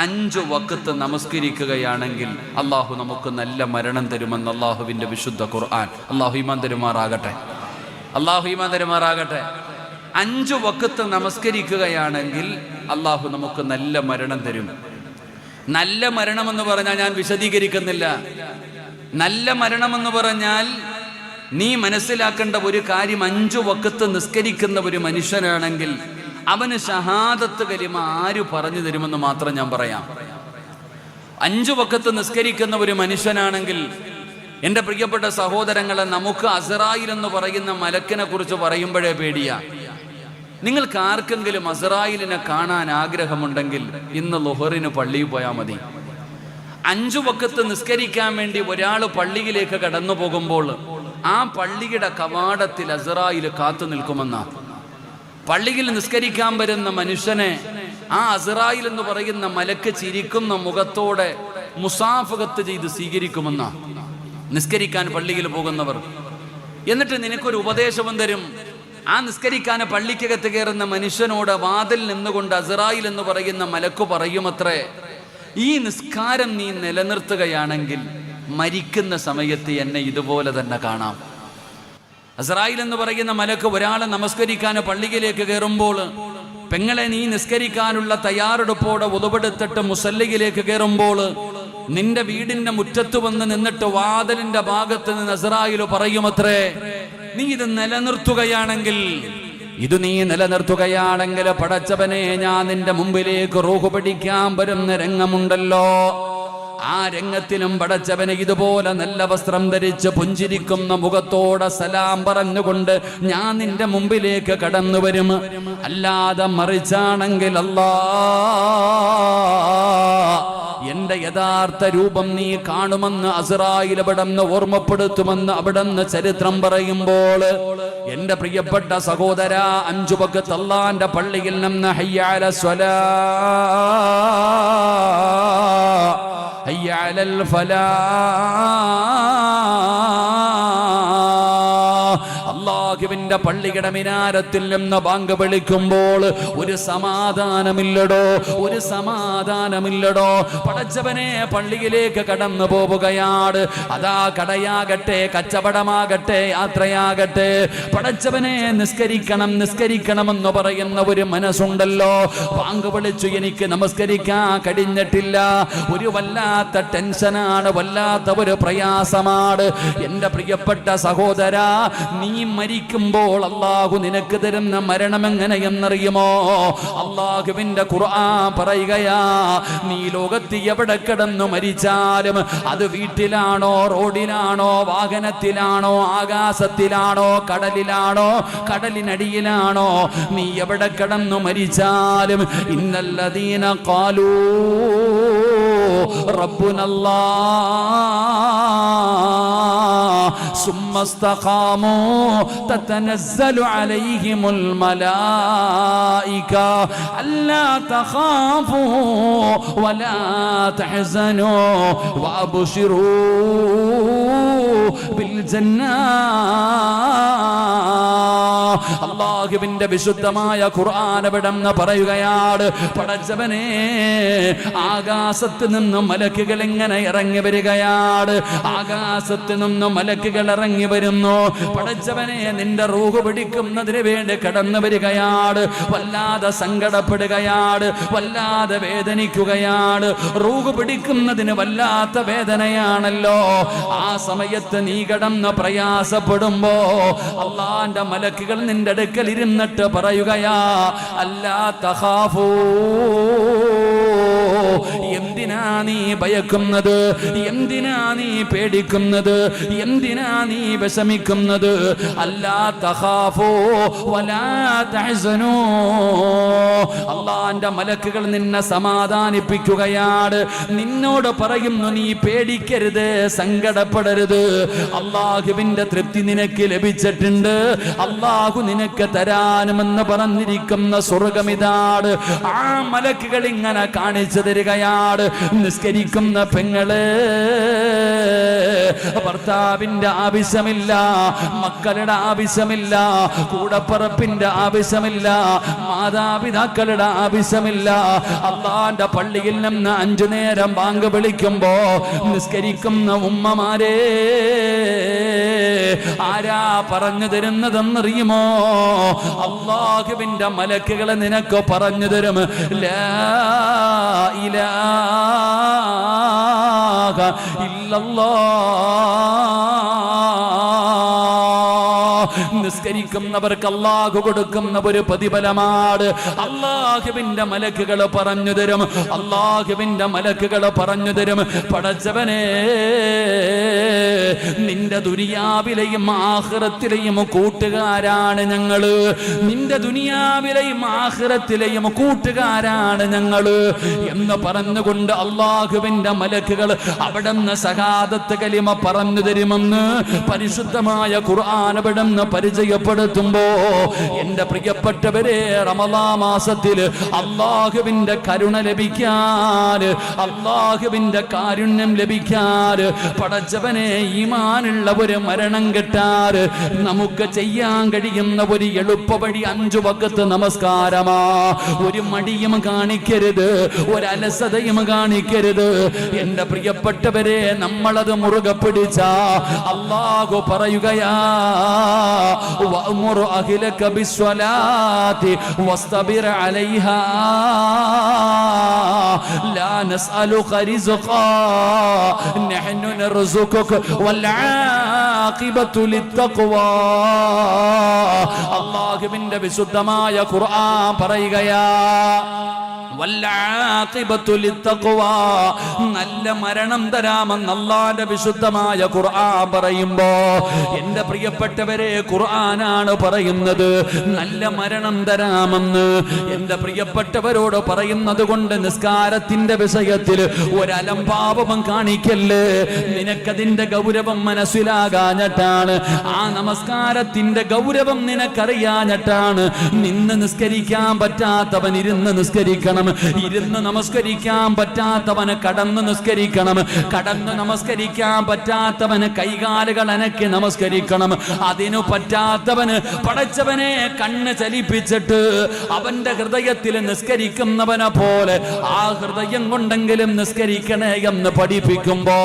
[SPEAKER 1] 5 വഖത്ത് നമസ്കരിക്കുകയാണെങ്കിൽ അള്ളാഹു നമുക്ക് നല്ല മരണം തരുമെന്ന് അള്ളാഹുവിൻ്റെ വിശുദ്ധ ഖുർആൻ. അള്ളാഹു ഈമാൻ തരുമാറാകട്ടെ, അള്ളാഹു ഈമാൻ തരുമാറാകട്ടെ. 5 വഖത്ത് നമസ്കരിക്കുകയാണെങ്കിൽ അള്ളാഹു നമുക്ക് നല്ല മരണം തരും. നല്ല മരണമെന്ന് പറഞ്ഞാൽ ഞാൻ വിശദീകരിക്കുന്നില്ല. നല്ല മരണമെന്ന് പറഞ്ഞാൽ നീ മനസ്സിലാക്കേണ്ട ഒരു കാര്യം, 5 വഖത്ത് നിസ്കരിക്കുന്ന ഒരു മനുഷ്യനാണെങ്കിൽ അവന് ഷഹാദത്ത് കലിമ ആര് പറഞ്ഞു തരുമെന്ന് മാത്രം ഞാൻ പറയാം. 5 വഖത്ത് നിസ്കരിക്കുന്ന ഒരു മനുഷ്യനാണെങ്കിൽ എൻ്റെ പ്രിയപ്പെട്ട സഹോദരങ്ങളെ, നമുക്ക് അസ്റായിൽ എന്ന് പറയുന്ന മലക്കിനെ കുറിച്ച് പറയുമ്പോഴേ പേടിയാ. നിങ്ങൾക്ക് ആർക്കെങ്കിലും അസ്റായിലിനെ കാണാൻ ആഗ്രഹമുണ്ടെങ്കിൽ ഇന്ന് ളുഹറിന് പള്ളിയിൽ പോയാൽ മതി. 5 വഖത്ത് നിസ്കരിക്കാൻ വേണ്ടി ഒരാൾ പള്ളിയിലേക്ക് കടന്നു പോകുമ്പോൾ ആ പള്ളിയുടെ കവാടത്തിൽ അസ്റായിൽ കാത്തു നിൽക്കുമെന്നാ. പള്ളിയിൽ നിസ്കരിക്കാൻ വരുന്ന മനുഷ്യനെ ആ അസ്റായിൽ എന്ന് പറയുന്ന മലക്ക് ചിരിക്കുന്ന മുഖത്തോടെ മുസാഫഹത്ത് ചെയ്ത് സ്വീകരിക്കുമെന്നാ നിസ്കരിക്കാൻ പള്ളിയിൽ പോകുന്നവർ. എന്നിട്ട് നിനക്കൊരു ഉപദേശവും തരും. ആ നിസ്കരിക്കാൻ പള്ളിക്കകത്ത് കയറുന്ന മനുഷ്യനോട് വാതിൽ നിന്നുകൊണ്ട് അസ്റായിൽ എന്ന് പറയുന്ന മലക്ക് പറയുമത്രേ, ഈ നിസ്കാരം നീ നിലനിർത്തുകയാണെങ്കിൽ മരിക്കുന്ന സമയത്ത് എന്നെ ഇതുപോലെ തന്നെ കാണാം. അസ്റായിൽ എന്ന് പറയുന്ന മലക്ക് ഒരാളെ നമസ്കരിക്കാൻ പള്ളിയിലേക്ക് കയറുമ്പോൾ, പെങ്ങളെ നീ നിസ്കരിക്കാനുള്ള തയ്യാറെടുപ്പോടെ ഉതുപെടുത്തിട്ട് മുസല്ലിയിലേക്ക് കയറുമ്പോൾ നിന്റെ വീടിന്റെ മുറ്റത്ത് വന്ന് നിന്നിട്ട് വാതിലിന്റെ ഭാഗത്ത് നിന്ന് അസ്റായിൽ പറയുമത്രേ, നീ ഇത് നിലനിർത്തുകയാണെങ്കിൽ പടച്ചവനെ, ഞാൻ നിന്റെ മുമ്പിലേക്ക് റൂഹ് പിടിക്കാൻ വരുന്ന രംഗമുണ്ടല്ലോ, ആ രംഗത്തിലും പടച്ചവനെ ഇതുപോലെ നല്ല വസ്ത്രം ധരിച്ച് പുഞ്ചിരിക്കുന്ന മുഖത്തോടെ സലാം പറഞ്ഞുകൊണ്ട് ഞാൻ നിന്റെ മുമ്പിലേക്ക് കടന്നു വരും. അല്ലാതെ മറിച്ചാണെങ്കിൽ അല്ലാ, എന്റെ യഥാർത്ഥ രൂപം നീ കാണുമെന്ന് അസ്റായിൽ അവിടുന്ന് ഓർമ്മപ്പെടുത്തുമെന്ന് അവിടുന്ന് ചരിത്രം പറയുമ്പോൾ, എന്റെ പ്രിയപ്പെട്ട സഹോദര, 5 വഖത്ത് അല്ലാഹുവിന്റെ പള്ളിയിൽ നിന്ന് ഹയ്യ അലൽ സ്വലാ ഹയ്യ അലൽ ഫലാ, അല്ലാഹുവിന്റെ പള്ളിയുടെ മിനാരത്തിൽ നിന്ന് ബാങ്ക് വിളിക്കുമ്പോൾ ഒരു സമാധാനമില്ലടോ, ഒരു സമാധാനമില്ലടോ. പടച്ചവനെ, പള്ളിയിലേക്ക് കടന്നു പോവുകയാണ്. അതാ കടയാകട്ടെ, കച്ചവടമാകട്ടെ, യാത്രയാകട്ടെ, പടച്ചവനെ നിസ്കരിക്കണം നിസ്കരിക്കണമെന്ന് പറയുന്ന ഒരു മനസ്സുണ്ടല്ലോ. ബാങ്ക് വിളിച്ചു, എനിക്ക് നമസ്കരിക്കാൻ കഴിഞ്ഞിട്ടില്ല, ഒരു വല്ലാത്ത ടെൻഷനാണ്, വല്ലാത്ത ഒരു പ്രയാസമാണ്. എൻ്റെ പ്രിയപ്പെട്ട സഹോദര, നീ മരിക്കുമ്പോൾ അല്ലാഹു നിനക്ക് തരുന്ന മരണം എങ്ങനെയെന്നറിയുമോ? അല്ലാഹുവിന്റെ ഖുർആൻ പറയുകയാ, നീ ലോകത്ത് എവിടെ കിടന്നു മരിച്ചാലും, അത് വീട്ടിലാണോ, റോഡിലാണോ, വാഹനത്തിലാണോ, ആകാശത്തിലാണോ, കടലിലാണോ, കടലിനടിയിലാണോ, നീ എവിടെ കിടന്നു മരിച്ചാലും ഇന്നല്ലദീന ഖാലൂ റബ്ബുനല്ലാഹ് സുമ്മ ഇസ്തഖാമൂ തതനസ്സലു അലൈഹിമുൽ മലായിക അല്ലാ തഖാഫൂ വലാ തഹ്സനൂ വഅബ്ശിറൂ ബിൽ ജന്നാ. അല്ലാഹുവിന്റെ വിശുദ്ധമായ ഖുർആൻ അവിടുന്ന് പറയുകയാണ്, പടച്ചവനെ, ആകാശത്ത് നിന്ന് മലക്കുകൾ എങ്ങനെ ഇറങ്ങി വരികയാണ്, ആകാശത്ത് നിന്ന് മലക്കുകൾ ഇറങ്ങി വരുന്നു. പടച്ചവനെ, നിന്റെ റൂഹ് പിടിക്കുന്നതിന് വേണ്ടി കടന്നു വരികയാണ്. വല്ലാതെ സങ്കടപ്പെടുകയാണ്, വല്ലാതെ വേദനിക്കുകയാണ്. റൂഹ് പിടിക്കുന്നതിന് വല്ലാത്ത വേദനയാണല്ലോ. ആ സമയത്ത് നീ കടന്ന് പ്രയാസപ്പെടുമ്പോ അല്ലാഹുവിന്റെ മലക്കുകൾ നിന്റെ അടുക്കൽ ഇരുന്നിട്ട് പറയുകയാ, അല്ലാ തഖാഫൂ എന്തിനാ നീ ഭയക്കുന്നത്? എന്തിനാ നീ പേടിക്കുന്നത്? എന്തിനാ നീ വിഷമിക്കുന്നത്? അല്ലാ തഖാഫൂ വലാ തഹ്സനൂ. അല്ലാഹുവിന്റെ മലക്കുകൾ നിന്നെ സമാധാനിപ്പിക്കുകയാണ്. നിന്നോട് പറയുന്നു, നീ പേടിക്കരുത്, സങ്കടപ്പെടരുത്. അല്ലാഹുവിന്റെ തൃപ്തി നിനക്ക് ലഭിച്ചിട്ടുണ്ട്. അല്ലാഹു നിനക്ക് തരാനുമെന്ന് പറഞ്ഞിരിക്കുന്ന സ്വർഗമിതാണ്. ആ മലക്കുകൾ ഇങ്ങനെ കാണിച്ചു തരികയാണ്. നിസ്കരിക്കുന്ന പെങ്ങള്, ഭർത്താവിന്റെ ആവശ്യമില്ല, മക്കളുടെ ആവശ്യമില്ല, കൂടപ്പറപ്പിന്റെ ആവശ്യമില്ല, മാതാപിതാക്കളുടെ ആവശ്യമില്ല. അള്ളാന്റെ പള്ളിയിൽ നിന്ന് 5 നേരം ബാങ്ക് വിളിക്കുമ്പോ നിസ്കരിക്കുന്ന ഉമ്മമാരെ ആരാ പറഞ്ഞു തരുന്നതെന്നറിയുമോ? അല്ലാഹുവിന്റെ മലക്കുകളെ നിനക്ക് പറഞ്ഞു തരും. ലാ ഇലാഹ ഇല്ലല്ലാഹ്. നിസ്കരിക്കുന്നവർക്ക് അല്ലാഹു കൊടുക്കുന്ന ഒരു പ്രതിഫലമാണ്. അല്ലാഹുവിന്റെ മലക്കുകൾ പറഞ്ഞു തരും. അല്ലാഹുവിന്റെ മലക്കുകൾ പറഞ്ഞു തരും, പടച്ചവനെ, നിന്റെ ദുനിയാവിലെയും ആഖിറത്തിലെയും കൂട്ടുകാരാണ് ഞങ്ങള്. നിന്റെ ദുനിയാവിലെയും ആഖിറത്തിലെയും കൂട്ടുകാരാണ് ഞങ്ങള് എന്ന് പറഞ്ഞുകൊണ്ട് അല്ലാഹുവിന്റെ മലക്കുകൾ അവിടുന്ന് ശഹാദത്ത് കലിമ പറഞ്ഞു തരുമെന്ന് പരിശുദ്ധമായ ഖുർആൻ അവിടുന്ന് പരിചയപ്പെടുത്തുമ്പോ, എന്റെ പ്രിയപ്പെട്ടവരെ, റമളാൻ മാസത്തിൽ അല്ലാഹുവിന്റെ കരുണ ലഭിക്കാൻ, അല്ലാഹുവിന്റെ കാരുണ്യം ലഭിക്കാൻ, പടച്ചവനെ, ഈമാനുള്ള ഒരു മരണം കിട്ടാൻ നമുക്ക് ചെയ്യാൻ കഴിയുന്ന ഒരു എളുപ്പ വഴി 5 വഖത്ത് നമസ്കാരമാ. ഒരു മടിയും കാണിക്കരുത്, ഒരു അലസതയും കാണിക്കരുത്. എന്റെ പ്രിയപ്പെട്ടവരെ, നമ്മളത് മുറുകെ പിടിച്ച അല്ലാഹു പറയുകയാ, വഅ്മുർ അഹ്ലക ബിസ്സലാത്തി വസ്തബിർ അലൈഹാ ലാ നസ്അലുക റിസ്ഖാ നഹ്നു നർസുകുക വൽ ആഖിബത്തു ലിത്തഖ്വാ. അല്ലാഹുവിന്റെ വിശുദ്ധമായ ഖുർആൻ പറയുകയാ, നല്ല മരണം തരാമെന്ന് അല്ലാഹുവിന്റെ വിശുദ്ധമായ ഖുർആൻ പറയുമ്പോ, എന്റെ പ്രിയപ്പെട്ടവരെ, ഖുർആനാണ് പറയുന്നത് നല്ല മരണം തരാമെന്ന്. എന്റെ പ്രിയപ്പെട്ടവരോട് പറയുന്നത് കൊണ്ട് നിസ്കാരത്തിന്റെ വിഷയത്തിൽ ഒരലംഭാവം കാണിക്കല്ലേ. നിനക്കതിന്റെ ഗൗരവം മനസ്സിലാകാഞ്ഞിട്ടാണ്, ആ നമസ്കാരത്തിന്റെ ഗൗരവം നിനക്കറിയാഞ്ഞിട്ടാണ്. നിന്ന് നിസ്കരിക്കാൻ പറ്റാത്തവൻ ഇരുന്ന് നിസ്കരിക്കണം, ഇരുന്ന് നമസ്കരിക്കാൻ പറ്റാത്തവന് കടന്ന് നിസ്കരിക്കണം, കടന്ന് നമസ്കരിക്കാൻ പറ്റാത്തവന് കൈകാലുകൾ അനക്കി നമസ്കരിക്കണം. അതിനു പറ്റാത്തവന് പടച്ചവനെ കണ്ണ് ചലിപ്പിച്ചിട്ട് അവന്റെ ഹൃദയത്തിൽ നിസ്കരിക്കുന്നവനെ പോലെ ആ ഹൃദയം കൊണ്ടെങ്കിലും നിസ്കരിക്കണേ എന്ന് പഠിപ്പിക്കുമ്പോ,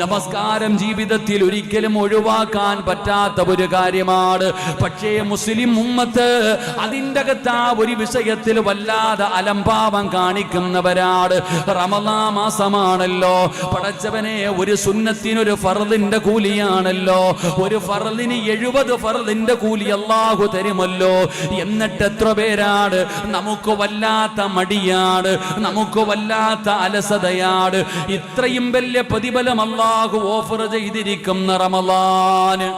[SPEAKER 1] നമസ്കാരം ജീവിതത്തിൽ ഒരിക്കലും ഒഴിവാക്കാൻ പറ്റാത്ത ഒരു കാര്യമാണ്. പക്ഷേ മുസ്ലിം ഉമ്മത്ത് അതിൻ്റെ അകത്ത് ആ ഒരു വിഷയത്തിൽ വല്ലാതെ അലംഭാവം കാണിക്കുന്നവരാണ്. റമളാൻ മാസമാണല്ലോ, പടച്ചവനെ, ഒരു സുന്നത്തിനൊരു ഫർദിന്റെ കൂലിയാണല്ലോ. ഒരു ഫർദിന് 70 ഫർദിന്റെ കൂലി അല്ലാഹു തരുമല്ലോ. എന്നിട്ട് എത്ര പേരാണ് നമുക്ക് വല്ലാത്ത മടിയാണ്, നമുക്ക് വല്ലാത്ത അലസതയാണ്. ഇത്രയും വലിയ പ്രതിഫലം അല്ലാഹു ഓഫർ ചെയ്തിരിക്കുന്ന റമളാന്,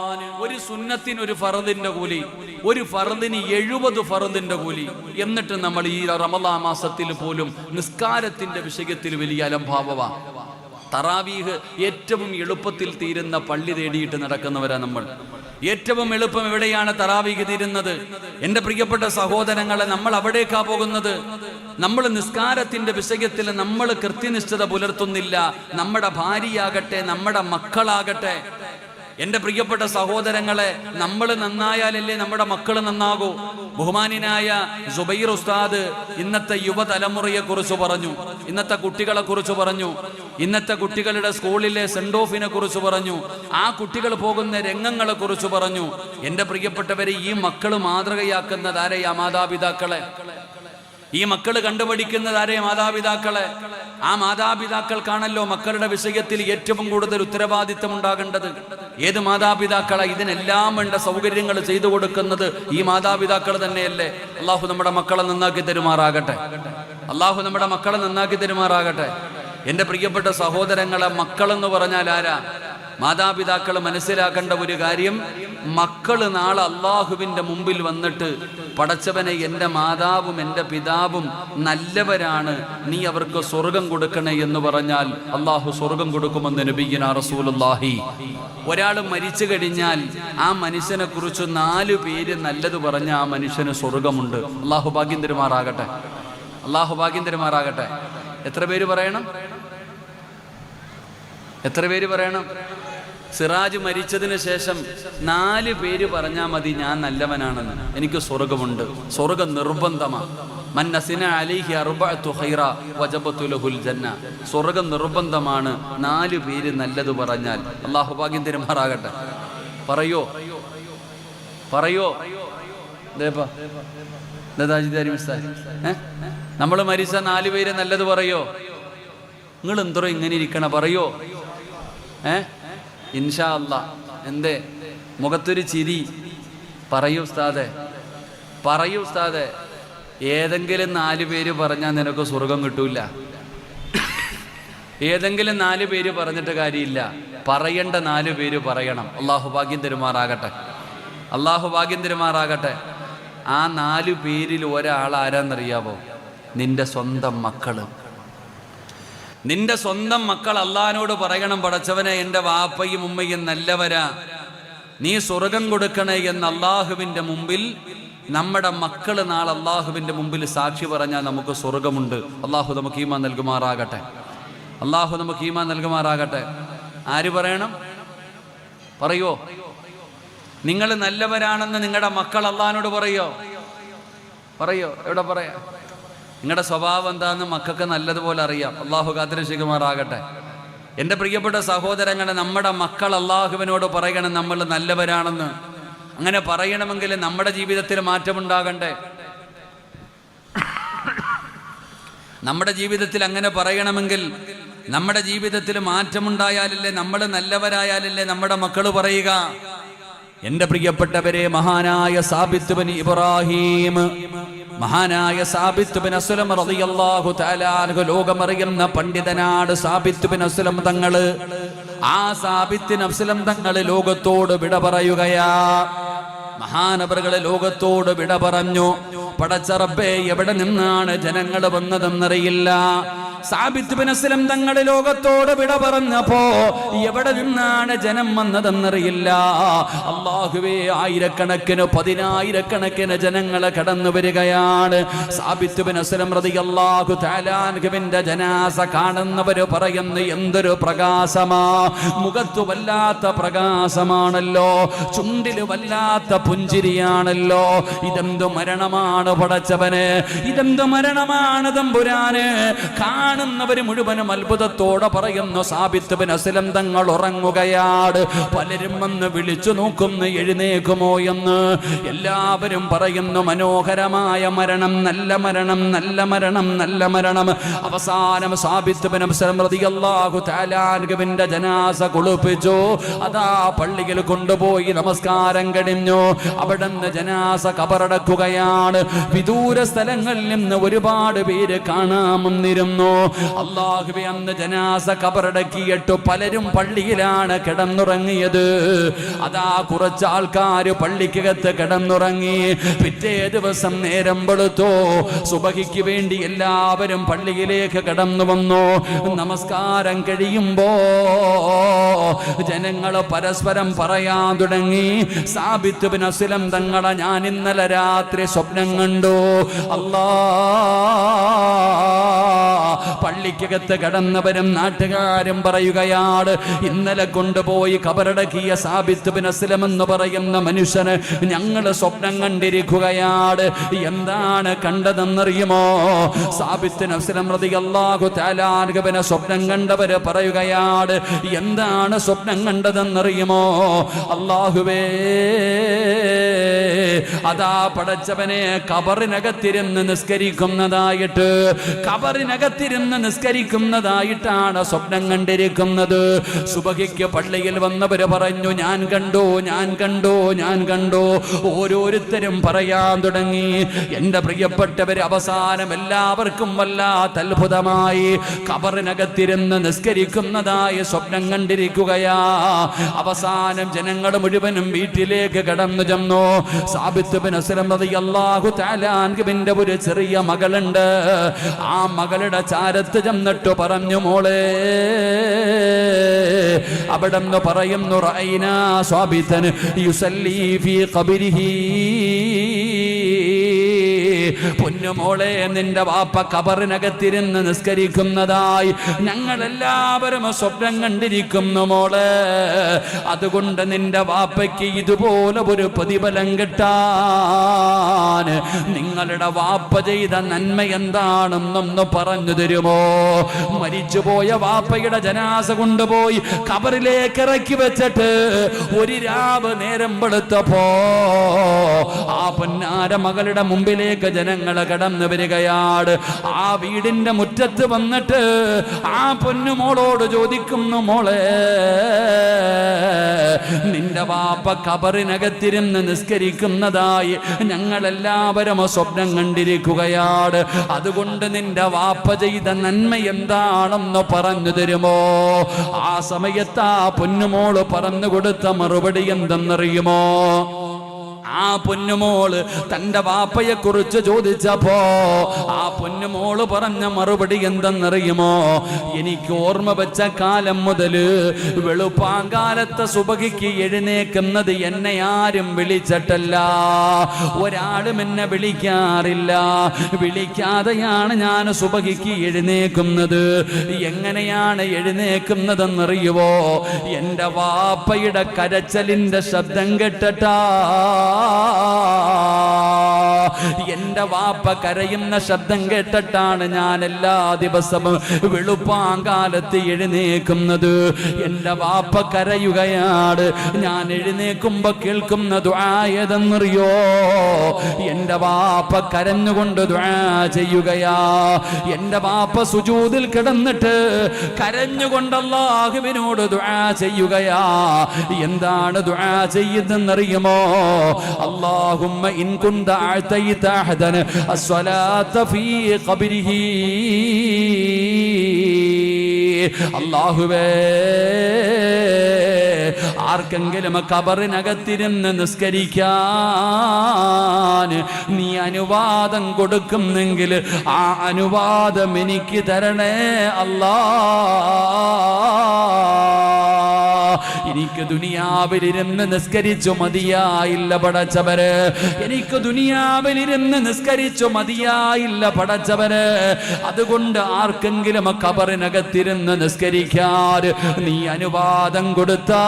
[SPEAKER 1] ഒരു സുന്നത്തിന് ഒരു ഫർദിന്റെ കൂലി, ഒരു ഫർദിന് 70 ഫർദിന്റെ കൂലി. എന്നിട്ട് നമ്മൾ ഈ റമളാൻ മാസത്തിൽ പോലും നിസ്കാരത്തിന്റെ വിഷയത്തിൽ വലിയ അലംഭാവമാണ്. തറാവീഹ് ഏറ്റവും എളുപ്പത്തിൽ തീരുന്ന പള്ളി തേടിയിട്ട് നടക്കുന്നവരാ നമ്മൾ. ഏറ്റവും എളുപ്പം എവിടെയാണ് തറാവീഹ് തീരുന്നത്? എൻ്റെ പ്രിയപ്പെട്ട സഹോദരങ്ങളെ, നമ്മൾ അവിടേക്കാ പോകുന്നത്. നമ്മൾ നിസ്കാരത്തിന്റെ വിഷയത്തിൽ നമ്മൾ കൃത്യനിഷ്ഠത പുലർത്തുന്നില്ല. നമ്മുടെ ഭാര്യയാകട്ടെ, നമ്മുടെ മക്കളാകട്ടെ, എൻ്റെ പ്രിയപ്പെട്ട സഹോദരങ്ങളെ, നമ്മൾ നന്നായാലല്ലേ നമ്മുടെ മക്കൾ നന്നാകൂ. ബഹുമാനിനായ സുബൈർ ഉസ്താദ് ഇന്നത്തെ യുവതലമുറയെ കുറിച്ച് പറഞ്ഞു, ഇന്നത്തെ കുട്ടികളെ കുറിച്ച് പറഞ്ഞു, ഇന്നത്തെ കുട്ടികളുടെ സ്കൂളിലെ സെൻഡ് ഓഫിനെ കുറിച്ച് പറഞ്ഞു, ആ കുട്ടികൾ പോകുന്ന രംഗങ്ങളെ കുറിച്ച് പറഞ്ഞു. എൻ്റെ പ്രിയപ്പെട്ടവരെ, ഈ മക്കൾ മാതൃകയാക്കുന്നത് ആരെയാ? മാതാപിതാക്കളെ. ഈ മക്കൾ കണ്ടുപഠിക്കുന്നതാരെ? മാതാപിതാക്കളെ. ആ മാതാപിതാക്കൾക്കാണല്ലോ മക്കളുടെ വിഷയത്തിൽ ഏറ്റവും കൂടുതൽ ഉത്തരവാദിത്തം ഉണ്ടാകേണ്ടത്. ഏത് മാതാപിതാക്കളെ? ഇതിനെല്ലാം വേണ്ട സൗകര്യങ്ങൾ ചെയ്തു കൊടുക്കുന്നത് ഈ മാതാപിതാക്കൾ തന്നെയല്ലേ? അള്ളാഹു നമ്മുടെ മക്കളെ നന്നാക്കി തരുമാറാകട്ടെ. അള്ളാഹു നമ്മുടെ മക്കളെ നന്നാക്കി തരുമാറാകട്ടെ. എൻ്റെ പ്രിയപ്പെട്ട സഹോദരങ്ങളെ, മക്കളെന്ന് പറഞ്ഞാൽ ആരാ? മാതാപിതാക്കൾ മനസ്സിലാക്കേണ്ട ഒരു കാര്യം, മക്കൾ നാളെ അള്ളാഹുവിൻ്റെ മുമ്പിൽ വന്നിട്ട് പടച്ചവനെ എൻ്റെ മാതാവും എൻ്റെ പിതാവും നല്ലവരാണ്, നീ അവർക്ക് സ്വർഗം കൊടുക്കണേ എന്ന് പറഞ്ഞാൽ അള്ളാഹു സ്വർഗം കൊടുക്കുമെന്ന് നബിയ്യനാ റസൂലുള്ളാഹി. ഒരാൾ മരിച്ചു കഴിഞ്ഞാൽ ആ മനുഷ്യനെ കുറിച്ച് 4 പേര് നല്ലത് പറഞ്ഞ ആ മനുഷ്യന് സ്വർഗമുണ്ട്. അള്ളാഹു ഭാഗ്യം തരുമാറാകട്ടെ. അള്ളാഹു ഭാഗ്യം തരുമാറാകട്ടെ. എത്ര പേര് പറയണം? എത്ര പേര് പറയണം? സിറാജ് മരിച്ചതിന് ശേഷം 4 പേര് പറഞ്ഞാൽ മതി, ഞാൻ നല്ലവനാണെന്ന്, എനിക്ക് സ്വർഗമുണ്ട്. സ്വർഗം നിർബന്ധമാണ്. മന്നസിന അലൈഹി അർബഅതു ഖൈറ വജബതു ലഹുൽ ജന്ന. സ്വർഗം നിർബന്ധമാണ് 4 പേര് നല്ലത് പറഞ്ഞാൽ. അല്ലാഹു ഭാഗ്യം തരുമാറാകട്ടെ. പറയോ പറയോ നമ്മൾ മരിച്ച 4 പേര് നല്ലത് പറയോ? നിങ്ങൾ എന്തോ ഇങ്ങനെ ഇരിക്കണ, പറയോ? ഇൻഷാ അല്ലാ. എന്തേ മുഖത്തൊരു ചിരി? പറയൂ ഉസ്താദെ, പറയൂ ഉസ്താദെ. ഏതെങ്കിലും 4 പേര് പറഞ്ഞാൽ നിനക്ക് സ്വർഗം കിട്ടൂല. ഏതെങ്കിലും 4 പേര് പറഞ്ഞിട്ട് കാര്യമില്ല, പറയേണ്ട 4 പേര് പറയണം. അള്ളാഹു ഭാഗ്യം തരുമാറാകട്ടെ. അള്ളാഹു ഭാഗ്യം തരുമാറാകട്ടെ. ആ 4 പേരിൽ ഒരാൾ ആരാന്നറിയാവോ? നിന്റെ സ്വന്തം മക്കള്. നിന്റെ സ്വന്തം മക്കൾ അള്ളാഹിനോട് പറയണം, പടച്ചവനെ എൻ്റെ വാപ്പയും ഉമ്മയും നല്ലവരാ, നീ സ്വർഗം കൊടുക്കണേ എന്ന് അള്ളാഹുവിൻ്റെ മുമ്പിൽ. നമ്മുടെ മക്കള് നാളെ അള്ളാഹുവിൻ്റെ മുമ്പിൽ സാക്ഷി പറഞ്ഞാൽ നമുക്ക് സ്വർഗമുണ്ട്. അള്ളാഹു നമുക്ക് ഈമാൻ നൽകുമാറാകട്ടെ. അള്ളാഹു നമുക്ക് ഈമാൻ നൽകുമാറാകട്ടെ. ആര് പറയണം? പറയോ? നിങ്ങൾ നല്ലവരാണെന്ന് നിങ്ങളുടെ മക്കൾ അള്ളാഹിനോട് പറയോ? പറയോ? എവിടെ പറയാ? നിങ്ങളുടെ സ്വഭാവം എന്താണെന്ന് മക്കൾക്ക് നല്ലതുപോലെ അറിയാം. അള്ളാഹു കാത്തിരക്ഷിക്കുമാറാകട്ടെ. എൻ്റെ പ്രിയപ്പെട്ട സഹോദരങ്ങളെ, നമ്മുടെ മക്കൾ അള്ളാഹുവിനോട് പറയണം നമ്മൾ നല്ലവരാണെന്ന്. അങ്ങനെ പറയണമെങ്കിൽ നമ്മുടെ ജീവിതത്തിൽ മാറ്റമുണ്ടാകണ്ടേ? നമ്മുടെ ജീവിതത്തിൽ അങ്ങനെ പറയണമെങ്കിൽ നമ്മുടെ ജീവിതത്തിൽ മാറ്റമുണ്ടായാലല്ലേ, നമ്മൾ നല്ലവരായാലല്ലേ നമ്മുടെ മക്കൾ പറയുക. എൻ്റെ പ്രിയപ്പെട്ടവരെ, മഹാനായ സാബിത്ത് ബിൻ ഇബ്രാഹിം, മഹാനായ സാബിത്ത് ബിൻ അസ്ലം റളിയല്ലാഹു തആല അൻഹു, ലോകമറിയുന്ന പണ്ഡിതനാണ് സാബിത്ത് ബിൻ അസ്ലം തങ്ങള്. ആ സാബിത്ത് ബിൻ അസ്ലം തങ്ങള് ലോകത്തോട് വിട പറയുകയാ. മഹാനവറുകളെ ലോകത്തോട് വിട പറഞ്ഞു. പടച്ച റബ്ബേ, എവിടെ നിന്നാണ് ജനങ്ങൾ വന്നതെന്നറിയില്ല. സാബിത്ത് ബിൻ അസ്ലം തങ്ങൾ ലോകത്തോട് വിട പറഞ്ഞപ്പോ എവിടെ നിന്നാണ് ജനം വന്നതെന്നറിയില്ല. അല്ലാഹുവേ, ആയിരക്കണക്കിന് 10,000കണക്കിന് ജനങ്ങൾ കടന്നു വരികയാണ്. സാബിത്ത് ബിൻ അസ്ലം റളിയല്ലാഹു തആല അൻഹുവിന്റെ ജനാസ കാണുന്നവര് പറയുന്നു, എന്തൊരു പ്രകാശമാ, മുഖത്ത് വല്ലാത്ത പ്രകാശമാണല്ലോ, ചുണ്ടില് വല്ലാത്ത പുഞ്ചിരിയാണല്ലോ. ഇതെന്തു മരണമാണ് പടച്ചവന്, ഇതെന്തു മരണമാണ് തമ്പുരാന്. കാണുന്നവര് മുഴുവനും അത്ഭുതത്തോടെ പറയുന്നു, സാബിത്ത് ബിൻ അസ്ലം തങ്ങൾ ഉറങ്ങുകയാണ്. പലരും വന്ന് വിളിച്ചു നോക്കുന്നു, എഴുന്നേക്കുമോ എന്ന്. എല്ലാവരും പറയുന്നു, മനോഹരമായ മരണം, നല്ല മരണം, നല്ല മരണം, നല്ല മരണം. അവസാനം സാബിത്ത് ബിൻ അസ്ലം റളിയല്ലാഹു തആല അൻഹുവിന്റെ ജനാസ കുളിപ്പിച്ചു. അതാ പള്ളിയിൽ കൊണ്ടുപോയി നമസ്കാരം കഴിഞ്ഞു. അവിടുന്ന് ജനാസ കബറടക്കുകയാണ്. വിദൂര സ്ഥലങ്ങളിൽ നിന്ന് ഒരുപാട് പേര് കാണാമെന്നിരുന്നു. അല്ലാഹുവേ, അന്ന് ജനാസ കബറടക്കിയിട്ട് പലരും പള്ളിയിലാണ് കിടന്നുറങ്ങിയത്. അതാ കുറച്ച് ആൾക്കാര് പള്ളിക്കകത്ത് കിടന്നുറങ്ങി. പിറ്റേ ദിവസം നേരം വെളുത്തോ, സുബഹിക്ക് വേണ്ടി എല്ലാവരും പള്ളിയിലേക്ക് കടന്നു വന്നു. നമസ്കാരം കഴിയുമ്പോ ജനങ്ങൾ പരസ്പരം പറയാൻ തുടങ്ങി, സാബിത്ത് ബിൻ അസ്ലം തങ്ങളെ ഞാൻ ഇന്നലെ രാത്രി സ്വപ്നം കണ്ടു. അല്ലാ, പള്ളിക്കകത്ത് കടന്നവരും നാട്ടുകാരും പറയുകയാണ്, ഇന്നലെ കൊണ്ടുപോയി കബറടക്കിയ സാബിത്ത് ബിൻ അസ്ലം എന്ന് പറയുന്ന മനുഷ്യന് ഞങ്ങൾ സ്വപ്നം കണ്ടിരിക്കുകയാണ്. എന്താണ് കണ്ടതെന്നറിയുമോ? സാബിത്ത് ബിൻ അസ്ലം റളിയല്ലാഹു തആല അൻഹുവിനെ സ്വപ്നം കണ്ടവര് പറയുകയാണ്, എന്താണ് സ്വപ്നം കണ്ടതെന്നറിയുമോ? അല്ലാഹുവേ, അതാ പടച്ചവനെ കബറിനകത്തിരുന്ന് നിസ്കരിക്കുന്നതായിട്ട്, കബറിനകത്തിരുന്ന് ഭാഗത്തിരുന്ന് നിസ്കരിക്കുന്നതായിട്ടാണ് സ്വപ്നം കണ്ടിരിക്കുന്നത്. സുബഹിക്ക് പള്ളിയിൽ വന്നവര് പറഞ്ഞു, ഞാൻ കണ്ടു, ഞാൻ കണ്ടു, ഞാൻ കണ്ടു. ഓരോരുത്തരും പറയാൻ തുടങ്ങി. എന്റെ പ്രിയപ്പെട്ടവര്, അവസാനം എല്ലാവർക്കും വല്ലാത്ത അത്ഭുതമായി. ഖബറിനകത്തിരുന്ന് നിസ്കരിക്കുന്നതായി സ്വപ്നം കണ്ടിരിക്കുകയാ. അവസാനം ജനങ്ങൾ മുഴുവനും വീട്ടിലേക്ക് കടന്നു ചെന്നു. സാബിത്ത് ബിൻ അസ്ലം റളിയല്ലാഹു തആല അൻഹുവിന്റെ ഒരു ചെറിയ മകളുണ്ട്. ആ മകളുടെ ചാരത്ത് ചെന്നിട്ട് പറഞ്ഞു, മോളെ, അവിടെന്ന് പറയുന്നു, റഅയ്നാ സാബിതൻ യുസല്ലി ഫീ ഖബരിഹി. പൊന്നുമോളെ, നിന്റെ വാപ്പ ഖബറിനകത്തിരുന്ന് നിസ്കരിക്കുന്നതായി ഞങ്ങളെല്ലാവരും സ്വപ്നം കണ്ടിരിക്കുന്നു മോളെ. അതുകൊണ്ട് നിന്റെ വാപ്പയ്ക്ക് ഇതുപോലെ ഒരു പ്രതിഫലം കിട്ടാൻ നിങ്ങളുടെ വാപ്പ ചെയ്ത നന്മ എന്താണെന്നൊന്ന് പറഞ്ഞു തരുമോ? മരിച്ചുപോയ വാപ്പയുടെ ജനാസ കൊണ്ടുപോയി ഖബറിലേക്ക് ഇറക്കി വെച്ചിട്ട് ഒരു രാവ് നേരം വെളുത്തപ്പോ ആ പൊന്നാര മകളുടെ മുമ്പിലേക്ക് ജനങ്ങളെ കടന്നു വരികയാണ്. ആ വീടിന്റെ മുറ്റത്ത് വന്നിട്ട് ആ പൊന്നുമോളോട് ചോദിക്കുന്നു, മോളെ, നിന്റെ വാപ്പ ഖബറിനകത്തിരുന്ന് നിസ്കരിക്കുന്നതായി ഞങ്ങളെല്ലാവരും സ്വപ്നം കണ്ടിരിക്കുകയാണ്. അതുകൊണ്ട് നിന്റെ വാപ്പ ചെയ്ത നന്മ എന്താണെന്ന് പറഞ്ഞു തരുമോ? ആ സമയത്ത് ആ പൊന്നുമോള് പറഞ്ഞു കൊടുത്ത മറുപടി എന്തെന്നറിയുമോ? ആ പൊന്നുമോള് തന്റെ വാപ്പയെ കുറിച്ച് ചോദിച്ചപ്പോ ആ പൊന്നുമോള് പറഞ്ഞ മറുപടി എന്തെന്നറിയുമോ? എനിക്ക് ഓർമ്മ വെച്ച കാലം മുതല് വെളുപ്പാങ്കാലത്തെ സുബഹിക്ക് എഴുന്നേക്കുന്നത് എന്നെ ആരും വിളിച്ചിട്ടല്ല. ഒരാളും എന്നെ വിളിക്കാറില്ല. വിളിക്കാതെയാണ് ഞാൻ സുബഹിക്ക് എഴുന്നേക്കുന്നത്. എങ്ങനെയാണ് എഴുന്നേക്കുന്നതെന്നറിയുവോ? എന്റെ വാപ്പയുടെ കരച്ചലിന്റെ ശബ്ദം കേട്ടിട്ടാ. എന്റെ വാപ്പ കരയുന്ന ശബ്ദം കേട്ടിട്ടാണ് ഞാൻ എല്ലാ ദിവസവും വെളുപ്പാങ്കാലത്ത് എഴുന്നേക്കുന്നത്. എന്റെ വാപ്പ കരയുകയാണ്. ഞാൻ എഴുന്നേക്കുമ്പോ കേൾക്കുന്ന ദുആ ഏതെന്നറിയോ? എന്റെ വാപ്പ കരഞ്ഞുകൊണ്ട് ദുആ ചെയ്യുകയാ. എന്റെ വാപ്പ സുജൂദിൽ കിടന്നിട്ട് കരഞ്ഞുകൊണ്ട് അല്ലാഹുവിനോട് ദുആ ചെയ്യുകയാ. എന്താണ് ദുആ ചെയ്യുന്നതെന്നറിയുമോ? اللهم إن كنت أعطيت أحدا الصلاة في قبره. അല്ലാഹുവേ, ആർക്കെങ്കിലും ഖബറിനകത്തിരുന്ന് നിസ്കരിക്കാൻ നീ അനുവാദം കൊടുക്കുന്നെങ്കിൽ ആ അനുവാദം എനിക്ക് തരണേ അല്ലാ. എനിക്ക് ദുനിയാവിലിരുന്ന് നിസ്കരിച്ചു മതിയായില്ല പടച്ചവര്. എനിക്ക് ദുനിയാവിലിരുന്ന് നിസ്കരിച്ചു മതിയായില്ല പടച്ചവര്. അതുകൊണ്ട് ആർക്കെങ്കിലും ഖബറിനകത്തിരുന്ന് നിസ്കരിക്കാൻ നീ അനുവാദം കൊടുത്താ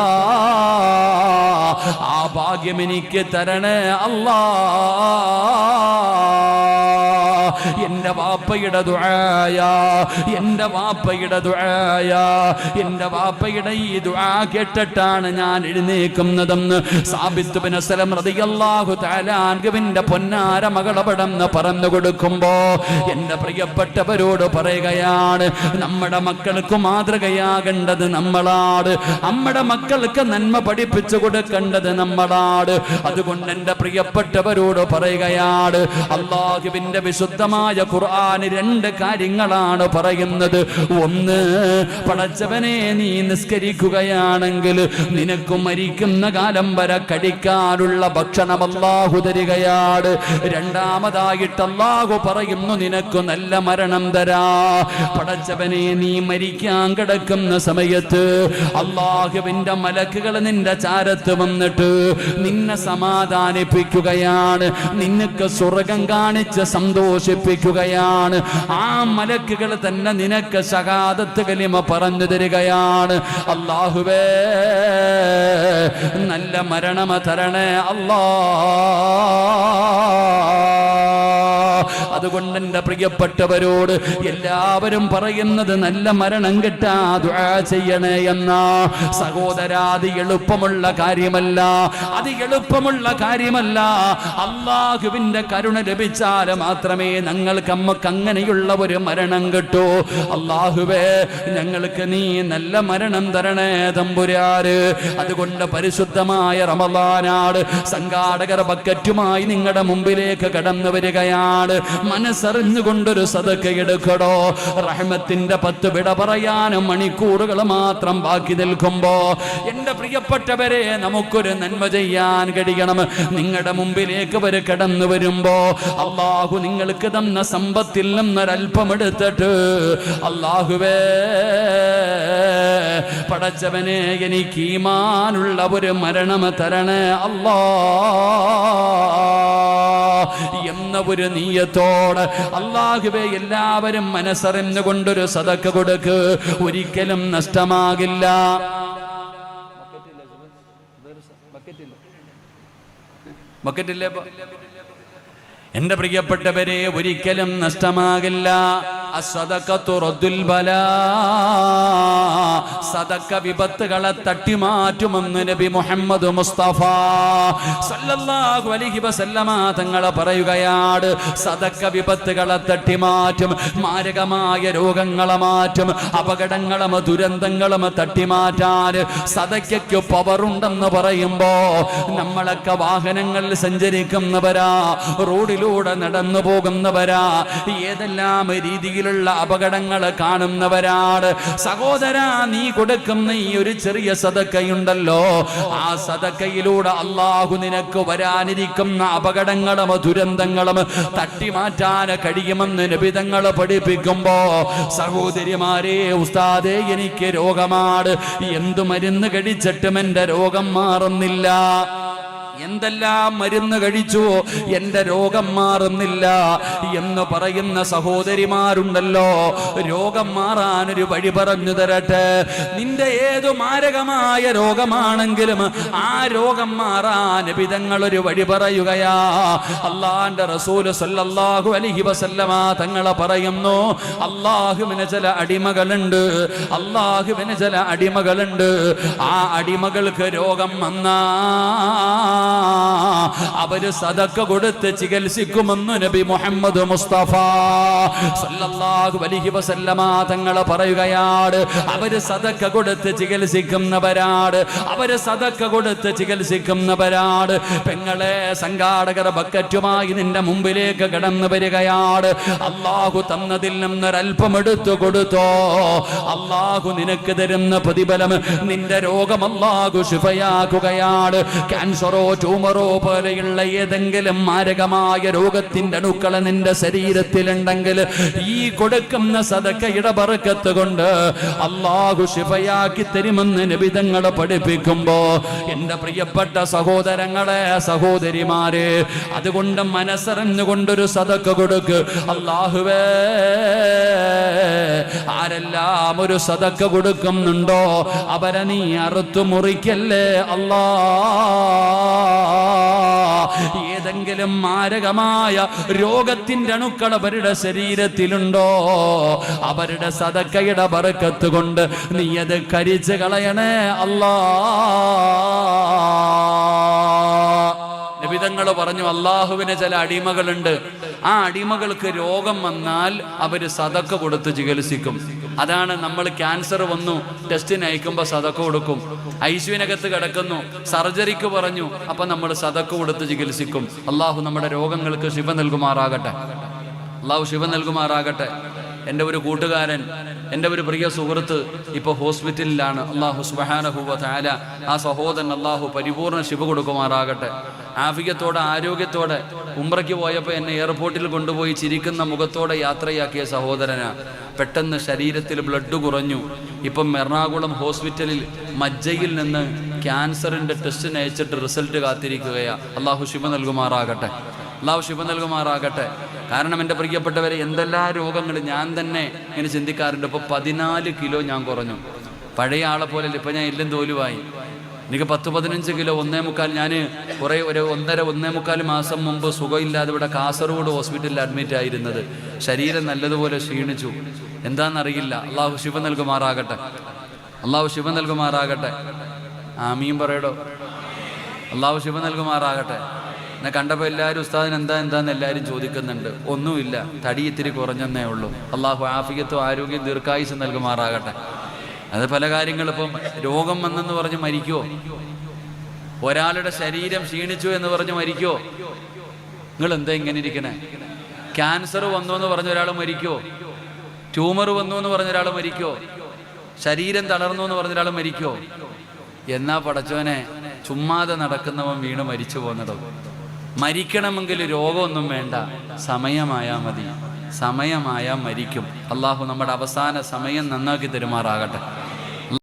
[SPEAKER 1] ആ ഭാഗ്യം എനിക്ക് തരണേ അല്ലാ. എന്റെ വാപ്പയുടെ ദുആയാ, എന്റെ വാപ്പയുടെ ദുആയാ. എന്റെ വാപ്പയുടെ ഈ ദുആ കേട്ടിട്ടാണ് ഞാൻ എഴുന്നേക്കുന്നതെന്ന് സാബിത്ത് ബിൻ അസ്ലം റളിയല്ലാഹു തആല അൻഹുവിന്റെ പൊന്നാര മകളപടന്ന് പറഞ്ഞു കൊടുക്കുമ്പോ എന്റെ പ്രിയപ്പെട്ടവരോട് പറയുകയാണ്, നമ്മുടെ മക്കൾക്ക് മാതൃകയാകേണ്ടത് നമ്മളാണ്. നമ്മുടെ മക്കൾക്ക് നന്മ പഠിപ്പിച്ചു കൊടുക്കേണ്ടത് നമ്മളാണ്. അതുകൊണ്ട് എന്റെ പ്രിയപ്പെട്ടവരോട് പറയുകയാണ്, അല്ലാഹുവിന്റെ വിശുദ്ധമായ ഖുർആൻ രണ്ട് കാര്യങ്ങളാണ് പറയുന്നത്. ഒന്ന്, പടച്ചവനെ, നീ നിസ്കരിക്കുകയാണെങ്കിൽ നിനക്ക് മരിക്കുന്ന കാലം വരെ കഴിക്കാനുള്ള ഭക്ഷണം അല്ലാഹു തരികയാണ്. രണ്ടാമതായിട്ട് അല്ലാഹു പറയുന്നു, നിനക്ക് നല്ല മരണം തരാ. പടച്ചവനെ, നീ മരിക്കാൻ കിടക്കുന്ന സമയത്ത് അല്ലാഹുവിന്റെ മലക്കുകൾ നിന്റെ ചാരത്ത് വന്നിട്ട് നിന്നെ സമാധാനിപ്പിക്കുകയാണ്, നിനക്ക് സ്വർഗം കാണിച്ച് സന്തോഷിപ്പിക്കുകയാണ്. ആ മലക്കുകൾ തന്നെ നിനക്ക് ശഹാദത്ത് കലിമ പറഞ്ഞു തരികയാണ്. അല്ലാഹുവേ, നല്ല മരണമ തരണേ അല്ലാ. അതുകൊണ്ട് എൻ്റെ പ്രിയപ്പെട്ടവരോട് എല്ലാവരും പറയുന്നത് നല്ല മരണം കിട്ടാ ദുആ ചെയ്യണേ എന്ന. സഹോദരാ, അത് എളുപ്പമുള്ള കാര്യമല്ല, അത് എളുപ്പമുള്ള കാര്യമല്ല. അല്ലാഹുവിന്റെ കരുണ ലഭിച്ചാൽ മാത്രമേ നമുക്ക് അങ്ങനെയുള്ള ഒരു മരണം കിട്ടൂ. അല്ലാഹുവേ, ഞങ്ങൾക്ക് നീ നല്ല മരണം തരണേ തമ്പുരാര്. അതുകൊണ്ട് പരിശുദ്ധമായ റമളാനാണ്, സംഘാടകർ ബക്കറ്റുമായി നിങ്ങളുടെ മുമ്പിലേക്ക് കടന്നു വരികയാണ്. മനസ്സറിഞ്ഞുകൊണ്ടൊരു സദഖ എടുക്കടോ. റഹ്മത്തിന്റെ 10 വിട പറയാനും മണിക്കൂറുകൾ മാത്രം ബാക്കി നിൽക്കുമ്പോ എന്റെ പ്രിയപ്പെട്ടവരെ, നമുക്കൊരു നന്മ ചെയ്യാൻ കഴിയണം. നിങ്ങളുടെ മുമ്പിലേക്ക് അവർ കടന്നു വരുമ്പോ അല്ലാഹു നിങ്ങൾക്ക് തന്ന സമ്പത്തിൽ നിന്നൊരൽപ്പം എടുത്തിട്ട്, അല്ലാഹുവേ പടച്ചവനെ, എനിക്ക് ഈമാനുള്ള ഒരു മരണം തരണേ അല്ലാ എന്ന ഒരു നീയത്തോട് അല്ലാഹുവേ എല്ലാവരും മനസ്സറിഞ്ഞുകൊണ്ടൊരു സദഖ കൊടുക്ക്. ഒരിക്കലും നഷ്ടമാകില്ല. ബക്കറ്റില്ലേ? എന്റെ പ്രിയപ്പെട്ടവരെ, ഒരിക്കലും നഷ്ടമാകില്ല. അസ്സദഖത്തു റദ്ദുൽ ബലാ, സദഖ വിപത്തുകളെ തട്ടിമാറ്റുമെന്ന് നബി മുഹമ്മദ് മുസ്തഫ സല്ലല്ലാഹു അലൈഹി വസല്ലമ തങ്ങൾ പറയുകയാണ്. സദഖ വിപത്തുകളെ തട്ടിമാറ്റും, മാരകമായ രോഗങ്ങളെ മാറ്റും, അപകടങ്ങളും ദുരന്തങ്ങളും തട്ടിമാറ്റാൻ സദഖയ്ക്ക് പവറുണ്ടെന്ന് പറയുമ്പോ നമ്മളൊക്കെ വാഹനങ്ങളിൽ സഞ്ചരിക്കുന്നവരാ, റോഡിലൂടെ നടന്നു പോകുന്നവരാ, ഏതെല്ലാം രീതിയിലുള്ള അപകടങ്ങൾ കാണുന്നവരാണ്. സഹോദരാ, നീ കൊടുക്കുന്ന ഈ ഒരു ചെറിയ സദഖയുണ്ടല്ലോ, ആ സദഖയിലൂടെ അല്ലാഹു നിനക്ക് വരാനിരിക്കുന്ന അപകടങ്ങളും ദുരന്തങ്ങളും തട്ടിമാറ്റാൻ കഴിയുമെന്ന് നബി തങ്ങൾ പഠിപ്പിക്കുമ്പോ, സഹോദരിമാരെ, ഉസ്താദേ എനിക്ക് രോഗമാണ്, എന്തു മരുന്ന് കഴിച്ചിട്ടും എന്റെ രോഗം മാറുന്നില്ല, എന്തെല്ലാം മരുന്ന് കഴിച്ചു എന്റെ രോഗം മാറുന്നില്ല എന്ന് പറയുന്ന സഹോദരിമാരുണ്ടല്ലോ, രോഗം മാറാനൊരു വഴി പറഞ്ഞു തരട്ടെ. നിന്റെ ഏതു മാരകമായ രോഗമാണെങ്കിലും ആ രോഗം മാറാൻ വിധങ്ങളൊരു വഴി പറയുകയാ. അള്ളാന്റെ റസൂല് സല്ലല്ലാഹു അലൈഹി വസല്ലമ തങ്ങളെ പറയുന്നു, അള്ളാഹുവിന് ചില അടിമകളുണ്ട്, അള്ളാഹുവിന് ചില അടിമകളുണ്ട്. ആ അടിമകൾക്ക് രോഗം വന്നാ അവര് സദഖ കൊടുത്ത് ചികിത്സിക്കുമെന്ന് നബി മുഹമ്മദ് മുസ്തഫ സല്ലല്ലാഹു അലൈഹി വസല്ലമ തങ്ങൾ പറയുകയാണ്. അവര് സദഖ കൊടുത്ത് ചികിത്സിക്കുന്നവരാണ്, അവര് സദഖ കൊടുത്ത് ചികിത്സിക്കുന്നവരാണ്. പെങ്ങളെ, സംഘാടകർ ബക്കറ്റുമായി നിന്റെ മുമ്പിലേക്ക് കടന്നു വരികയാണ്. അല്ലാഹു തന്നതിൽ നിന്നൊരൽപ്പം എടുത്തു കൊടുത്തോ, അല്ലാഹു നിനക്ക് തരുന്ന പ്രതിഫലം നിന്റെ രോഗം അല്ലാഹു ശിഫയാക്കുകയാണ്. ക്യാൻസറോ ട്യൂമറോ പോലെയുള്ള ഏതെങ്കിലും മാരകമായ രോഗത്തിന്റെ അണുക്കൾ നിന്റെ ശരീരത്തിലുണ്ടെങ്കിൽ ഈ കൊടുക്കുന്ന സദഖയുടെ ബറക്കത്ത് കൊണ്ട് അല്ലാഹു ശിഫയാക്കി തരുമെന്ന് നബി തങ്ങൾ പഠിപ്പിക്കുമ്പോ, എന്റെ പ്രിയപ്പെട്ട സഹോദരങ്ങളെ, സഹോദരിമാരെ, അതുകൊണ്ട് മനസ്സറിഞ്ഞുകൊണ്ടൊരു സദഖ കൊടുക്ക്. അല്ലാഹുവേ, ആരെല്ലാം ഒരു സദഖ കൊടുക്കുന്നുണ്ടോ അവരെ നീ അറുത്തു മുറിക്കല്ലേ അല്ലാ. ഏതെങ്കിലും മാരകമായ രോഗത്തിന്റെ അണുക്കൾ അവരുടെ ശരീരത്തിലുണ്ടോ, അവരുടെ സദഖയുടെ ബറക്കത്ത് കൊണ്ട് നീ അത് കരിച്ചു കളയണേ അല്ലാ. നബിതങ്ങൾ പറഞ്ഞു, അള്ളാഹുവിന് ചില അടിമകളുണ്ട്, ആ അടിമകൾക്ക് രോഗം വന്നാൽ അവര് സദഖ കൊടുത്ത് ചികിത്സിക്കും. അതാണ് നമ്മൾ ക്യാൻസർ വന്നു ടെസ്റ്റിന് അയക്കുമ്പോൾ സദഖ കൊടുക്കും. ഐസിയുവിനകത്ത് കിടക്കുന്നു, സർജറിക്ക് പറഞ്ഞു, അപ്പൊ നമ്മൾ സദഖ കൊടുത്ത് ചികിത്സിക്കും. അള്ളാഹു നമ്മുടെ രോഗങ്ങൾക്ക് ശിഫ നൽകുമാറാകട്ടെ, അള്ളാഹു ശിഫ നൽകുമാറാകട്ടെ. എൻ്റെ ഒരു കൂട്ടുകാരൻ, എൻ്റെ ഒരു പ്രിയ സുഹൃത്ത് ഇപ്പോൾ ഹോസ്പിറ്റലിലാണ്. അള്ളാഹു സുബ്ഹാനഹു വ തആല ആ സഹോദരൻ അള്ളാഹു പരിപൂർണ്ണ ശിഫ കൊടുക്കുമാറാകട്ടെ. ആഫിയത്തോടെ ആരോഗ്യത്തോടെ ഉംറയ്ക്ക് പോയപ്പോൾ എന്നെ എയർപോർട്ടിൽ കൊണ്ടുപോയി ചിരിക്കുന്ന മുഖത്തോടെ യാത്രയാക്കിയ സഹോദരനാ. പെട്ടെന്ന് ശരീരത്തിൽ ബ്ലഡ് കുറഞ്ഞു. ഇപ്പം എറണാകുളം ഹോസ്പിറ്റലിൽ മജ്ജയിൽ നിന്ന് ക്യാൻസറിൻ്റെ ടെസ്റ്റിന് അയച്ചിട്ട് റിസൾട്ട് കാത്തിരിക്കുകയാ. അള്ളാഹു ശിഫ നൽകുമാറാകട്ടെ, അള്ളാഹു ശിഫ നൽകുമാറാകട്ടെ. കാരണം എൻ്റെ പ്രിയപ്പെട്ടവരെ, എന്തെല്ലാം രോഗങ്ങൾ ഞാൻ തന്നെ ഇങ്ങനെ ചിന്തിക്കാറുണ്ട്. ഇപ്പോൾ 14 കിലോ ഞാൻ കുറഞ്ഞു. പഴയ ആളെ പോലെ ഇപ്പം ഞാൻ എല്ലാം തോലുവായി. എനിക്ക് 10-15 കിലോ 1.25 ഞാൻ കുറേ ഒരു 1.5 മാസം മുമ്പ് സുഖമില്ലാതെ ഇവിടെ കാസർഗോഡ് ഹോസ്പിറ്റലിൽ അഡ്മിറ്റ് ആയിരുന്നത്. ശരീരം നല്ലതുപോലെ ക്ഷീണിച്ചു. എന്താണെന്നറിയില്ല. അള്ളാഹു ശിവ നൽകുമാറാകട്ടെ, അള്ളാഹു ശിവ നൽകുമാറാകട്ടെ. ആമീൻ പറയടോ. അള്ളാഹു ശിവ നൽകുമാറാകട്ടെ. എന്നെ കണ്ടപ്പോൾ എല്ലാവരും ഉസ്താദിന് എന്താന്ന് എല്ലാവരും ചോദിക്കുന്നുണ്ട്. ഒന്നുമില്ല, തടി ഇത്തിരി കുറഞ്ഞെന്നേ ഉള്ളൂ. അള്ളാഹു ആഫിയത്തും ആരോഗ്യം ദീർഘായുസ് നൽകുമാറാകട്ടെ. അത് പല കാര്യങ്ങളിപ്പം രോഗം വന്നെന്ന് പറഞ്ഞ് മരിക്കുമോ? ഒരാളുടെ ശരീരം ക്ഷീണിച്ചു എന്ന് പറഞ്ഞ് മരിക്കുമോ? നിങ്ങൾ എന്താ ഇങ്ങനെ ഇരിക്കണേ? ക്യാൻസർ വന്നു എന്ന് പറഞ്ഞ ഒരാൾ മരിക്കുമോ? ട്യൂമർ വന്നു എന്ന് പറഞ്ഞ ഒരാൾ മരിക്കുമോ? ശരീരം തളർന്നു എന്ന് പറഞ്ഞ ഒരാൾ മരിക്കുമോ? എന്നാ പടച്ചോനെ, ചുമ്മാതെ നടക്കുന്നവൻ വീണ് മരിച്ചു പോകുന്നതോ? മരിക്കണമെങ്കിൽ രോഗമൊന്നും വേണ്ട, സമയമായാൽ മതി. സമയമായാൽ മരിക്കും. അള്ളാഹു നമ്മുടെ അവസാന സമയം നന്നാക്കി തരുമാറാകട്ടെ.